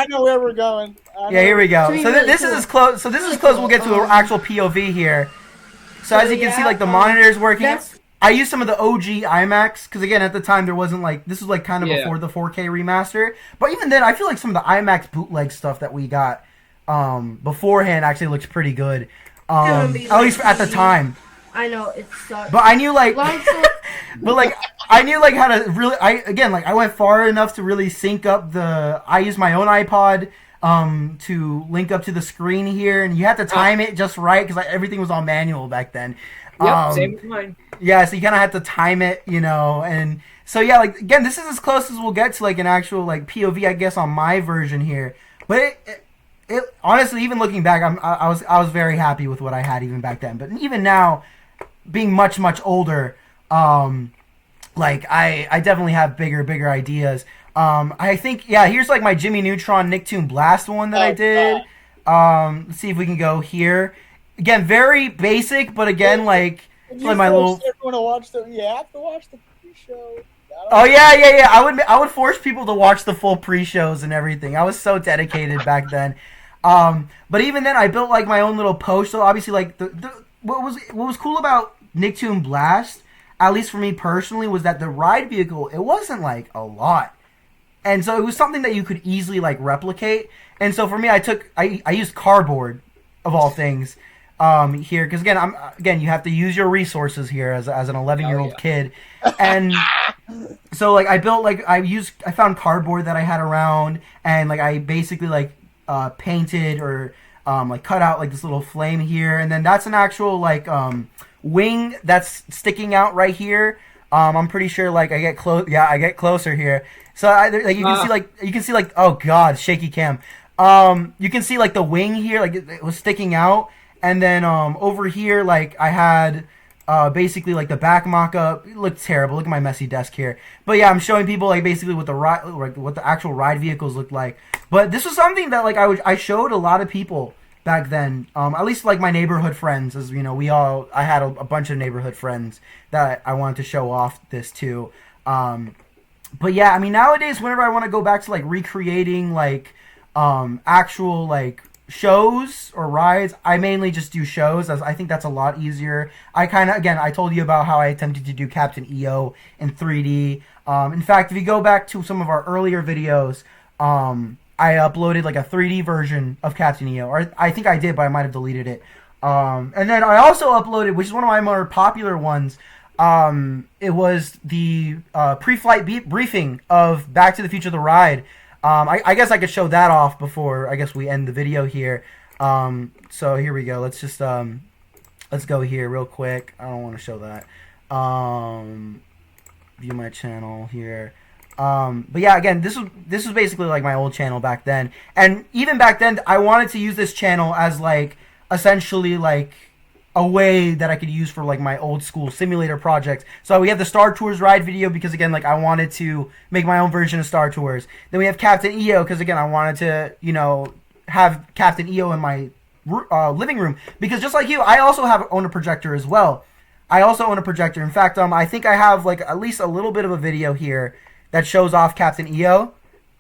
know where we're going. Yeah, here we go. So this is as close. So this is as close we'll get to an actual POV here. So as you can see, like the monitor is working. I used some of the OG IMAX because again, at the time there wasn't like this was like kind of before the 4K remaster. But even then, I feel like some of the IMAX bootleg stuff that we got beforehand actually looks pretty good. At least at the time. I know it sucks. But I knew like, but like I knew like how to really. I went far enough to really sync up the. I used my own iPod to link up to the screen here, and you had to time it just right because everything was all manual back then. Same with mine. Yeah, so you kind of had to time it, you know, and so yeah, like again, this is as close as we'll get to like an actual like POV, I guess, on my version here. But it honestly, even looking back, I was very happy with what I had even back then. But even now, being much older, like I definitely have bigger ideas. I think here's like my Jimmy Neutron Nicktoon Blast one that I did. Let's see if we can go here. Again, very basic, but again, like my little. You have to watch the pre-show. Oh yeah. I would force people to watch the full pre-shows and everything. I was so dedicated back then. But even then, I built like my own little post. So obviously, like what was cool about Nicktoon Blast, at least for me personally, was that the ride vehicle, it wasn't like a lot, and so it was something that you could easily like replicate. And so for me, I used cardboard of all things here because again you have to use your resources here as an 11-year-old kid, and so like I built like I found cardboard that I had around, and like I basically like painted or like cut out like this little flame here, and then that's an actual like wing that's sticking out right here. I'm pretty sure like I get close. Yeah, I get closer here. So like you can see like oh god, shaky cam. You can see like the wing here, like it was sticking out, and then over here like I had basically like the back mock-up. It looked terrible. Look at my messy desk here. But yeah, I'm showing people like basically what the ride, like what the actual ride vehicles looked like. But this was something that like I showed a lot of people back then. At least like my neighborhood friends, as you know, I had a bunch of neighborhood friends that I wanted to show off this to. But yeah, I mean nowadays whenever I want to go back to like recreating like actual like shows or rides, I mainly just do shows, as I think that's a lot easier. I told you about how I attempted to do Captain EO in 3D. In fact, if you go back to some of our earlier videos, I uploaded like a 3D version of Captain EO, or I think I did, but I might have deleted it. And then I also uploaded, which is one of my more popular ones, it was the pre-flight briefing of Back to the Future the ride. I guess I could show that off before I guess we end the video here. So here we go. Let's just let's go here real quick. I don't want to show that. View my channel here. But yeah, again, this was basically like my old channel back then. And even back then I wanted to use this channel as like essentially like a way that I could use for like my old school simulator projects. So we have the Star Tours ride video because again, like I wanted to make my own version of Star Tours. Then we have Captain EO because again, I wanted to, you know, have Captain EO in my living room because just like you, I also own a projector as well. I also own a projector. In fact, I think I have like at least a little bit of a video here that shows off Captain EO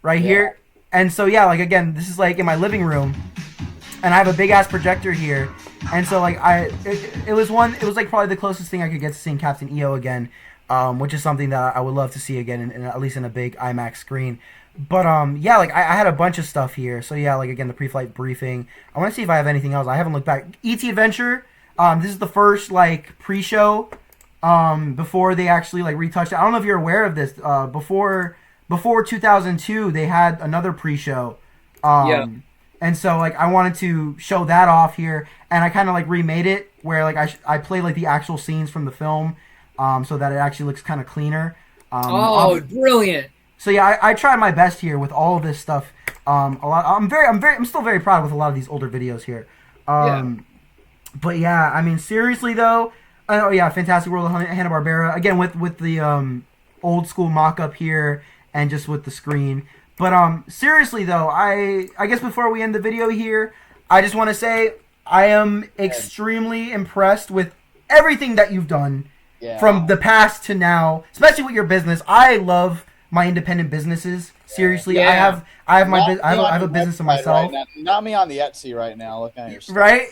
right here. And so yeah, like again, this is like in my living room, and I have a big ass projector here. And so like it was like probably the closest thing I could get to seeing Captain EO again, which is something that I would love to see again, in at least in a big IMAX screen. But yeah, like I had a bunch of stuff here. So yeah, like again, the pre-flight briefing. I want to see if I have anything else. I haven't looked back. ET Adventure. This is the first like pre-show before they actually like retouched it. I don't know if you're aware of this. Before 2002, they had another pre-show. Yeah. And so, like, I wanted to show that off here, and I kind of, like, remade it, where, like, I played, like, the actual scenes from the film, so that it actually looks kind of cleaner. Brilliant! So, yeah, I tried my best here with all of this stuff. I'm still very proud with a lot of these older videos here. But, yeah, I mean, seriously, though, oh, yeah, Fantastic World of Hanna-Barbera, again, with the old school mock-up here, and just with the screen. But seriously though, I guess before we end the video here, I just want to say I am extremely impressed with everything that you've done from the past to now, especially with your business. I love my independent businesses. Seriously, I have a business of myself. Right, not me on the Etsy right now. Look at your stuff. Right.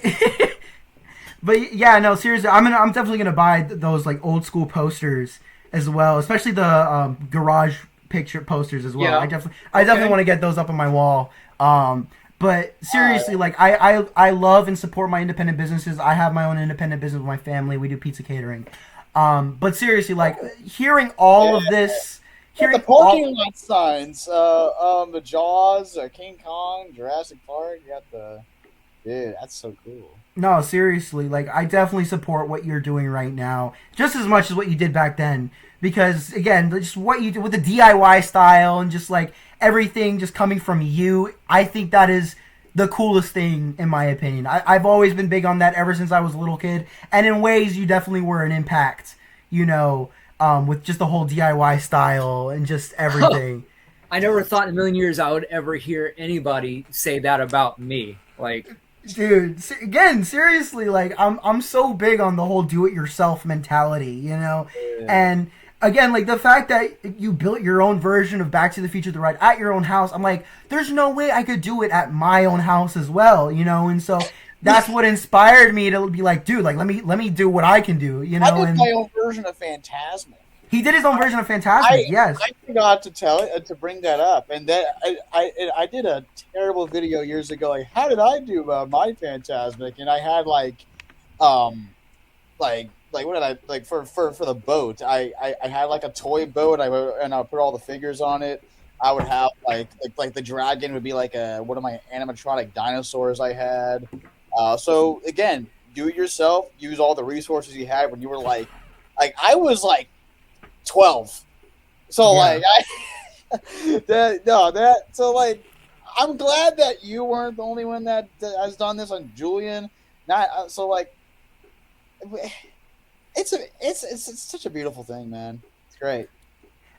But yeah, no, seriously, I'm definitely gonna buy those like old school posters as well, especially the garage picture posters as well. Yeah. I definitely want to get those up on my wall. But seriously, like I love and support my independent businesses. I have my own independent business with my family. We do pizza catering. But seriously, like hearing all of this, the parking lot signs, the Jaws, King Kong, Jurassic Park. You got dude, that's so cool. No, seriously, like I definitely support what you're doing right now, just as much as what you did back then. Because again, just what you do with the DIY style and just like everything just coming from you, I think that is the coolest thing in my opinion. I've always been big on that ever since I was a little kid, and in ways you definitely were an impact, you know, with just the whole DIY style and just everything. I never thought in a million years I would ever hear anybody say that about me. Like, dude, again, seriously, like I'm so big on the whole do-it-yourself mentality, you know, and again, like the fact that you built your own version of Back to the Future the ride at your own house, I'm like, there's no way I could do it at my own house as well, you know, and so that's what inspired me to be like, dude, like let me do what I can do, you know. I did my own version of Phantasmic. He did his own version of Phantasmic, yes. I forgot to bring that up, and then I did a terrible video years ago. Like, how did I do my Phantasmic? And I had like what did I like for the boat? I had like a toy boat. I put all the figures on it. I would have like the dragon would be like one of my animatronic dinosaurs I had. So again, do it yourself. Use all the resources you had when you were like I was like 12. So like so like I'm glad that you weren't the only one that has done this on Julian. Not so like it's such a beautiful thing, man. It's great.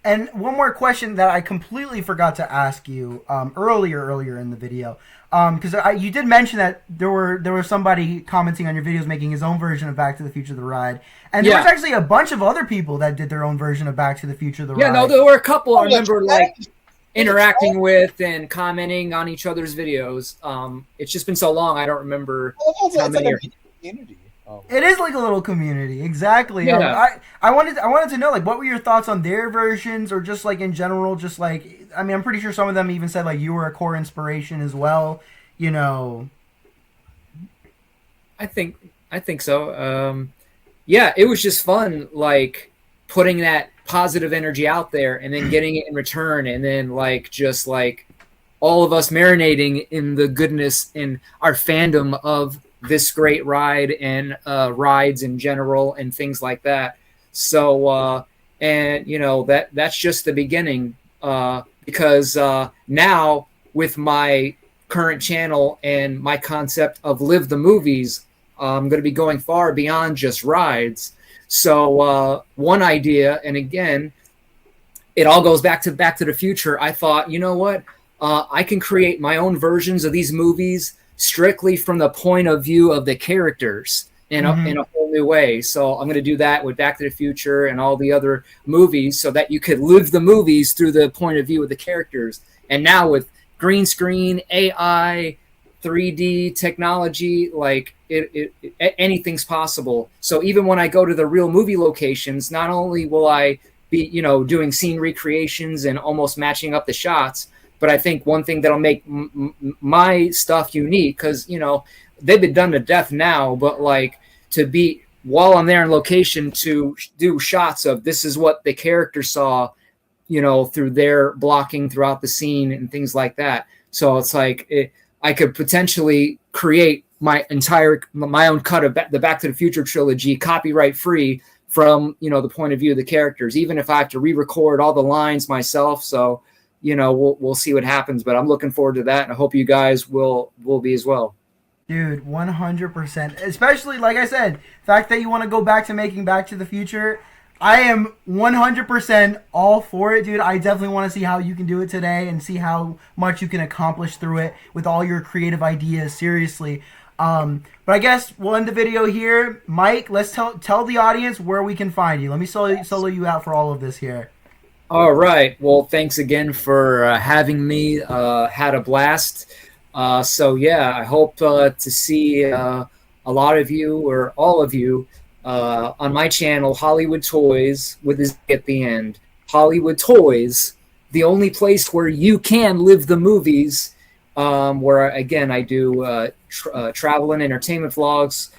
And one more question that I completely forgot to ask you earlier in the video, because you did mention that there was somebody commenting on your videos making his own version of Back to the Future the Ride, and there was actually a bunch of other people that did their own version of Back to the Future the Ride. Yeah, no, there were a couple I remember like interacting with and commenting on each other's videos. It's just been so long, I don't remember how many. Like a community. It is like a little community, exactly. Yeah. I wanted to know, like, what were your thoughts on their versions, or just like in general, just like, I mean, I'm pretty sure some of them even said like you were a core inspiration as well, you know. I think so. Yeah, it was just fun, like putting that positive energy out there and then getting it in return, and then like just like all of us marinating in the goodness in our fandom of this great ride and rides in general and things like that. So and you know that's just the beginning, because now with my current channel and my concept of Live the Movies, I'm going to be going far beyond just rides. So one idea, and again, it all goes back to the Future. I thought, you know what, I can create my own versions of these movies strictly from the point of view of the characters in a whole new way. So I'm going to do that with Back to the Future and all the other movies, so that you could live the movies through the point of view of the characters. And now with green screen, AI, 3D technology, like anything's possible. So even when I go to the real movie locations, not only will I be, you know, doing scene recreations and almost matching up the shots, but I think one thing that'll make my stuff unique, because, you know, they've been done to death now, but like to be, while I'm there in location, to do shots of this is what the character saw, you know, through their blocking throughout the scene and things like that. So it's like I could potentially create my own cut of the Back to the Future trilogy, copyright free, from, you know, the point of view of the characters, even if I have to re-record all the lines myself. So, you know, we'll see what happens, but I'm looking forward to that, and I hope you guys will be as well. Dude, 100%. Especially, like I said, the fact that you want to go back to making Back to the Future, I am 100% all for it, dude. I definitely want to see how you can do it today and see how much you can accomplish through it with all your creative ideas, seriously. But I guess we'll end the video here. Mike, let's tell the audience where we can find you. Let me solo you out for all of this here. All right. Well, thanks again for having me. Had a blast. So, yeah, I hope to see a lot of you, or all of you, on my channel, HollywoodToyz, with his at the end. HollywoodToyz, the only place where you can live the movies, where, again, I do travel and entertainment vlogs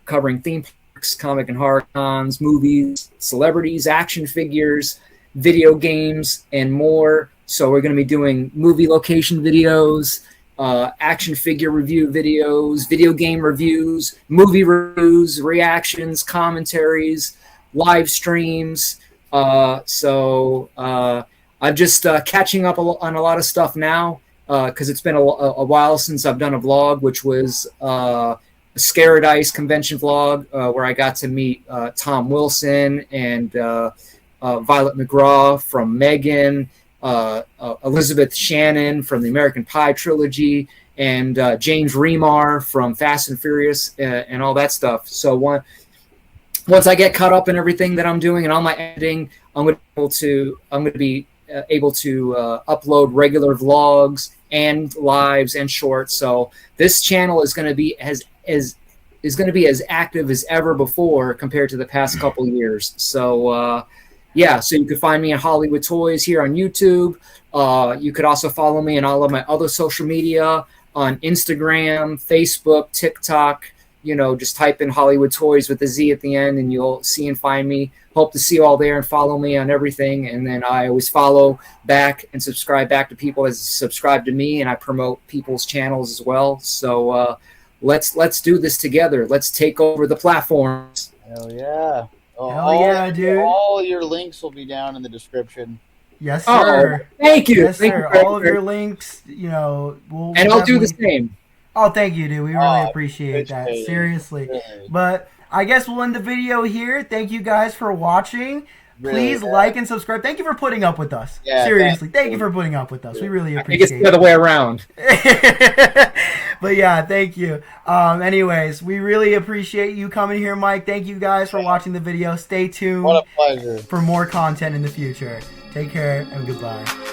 covering theme parks, comic and horror cons, movies, celebrities, action figures, video games, and more. So we're going to be doing movie location videos, action figure review videos, video game reviews, movie reviews, reactions, commentaries, live streams. So I'm just catching up on a lot of stuff now, because it's been a while since I've done a vlog, which was a Scaradise convention vlog, where I got to meet Tom Wilson and Violet McGraw from Megan, Elizabeth Shannon from the American Pie trilogy, and James Remar from Fast and Furious, and all that stuff. So once I get caught up in everything that I'm doing and all my editing, I'm going to be able to upload regular vlogs and lives and shorts. So this channel is going to be as active as ever before compared to the past couple years. So yeah, so you can find me at HollywoodToyz here on YouTube. You could also follow me on all of my other social media on Instagram, Facebook, TikTok, just type in Hollywood Toys with a Z at the end, and you'll see and find me. Hope to see you all there and follow me on everything. And then I always follow back and subscribe back to people as subscribe to me, and I promote people's channels as well. So let's do this together. Let's take over the platforms. Hell yeah. Hell yeah, dude. All your links will be down in the description. Yes, sir. Thank you. Yes, Thank sir. you. All of your links, we'll And I'll do the definitely- same. Oh, thank you, dude. We really appreciate that. appreciate it. Seriously. Really. But I guess we'll end the video here. Thank you guys for watching. Please like and subscribe. Thank you for putting up with us. Yeah, Seriously. Thank you for putting up with us. We really I think it's appreciate the it. other way around. But yeah, thank you. Anyways, we really appreciate you coming here, Mike. Thank you guys for watching the video. Stay tuned What a pleasure. for more content in the future. Take care and goodbye.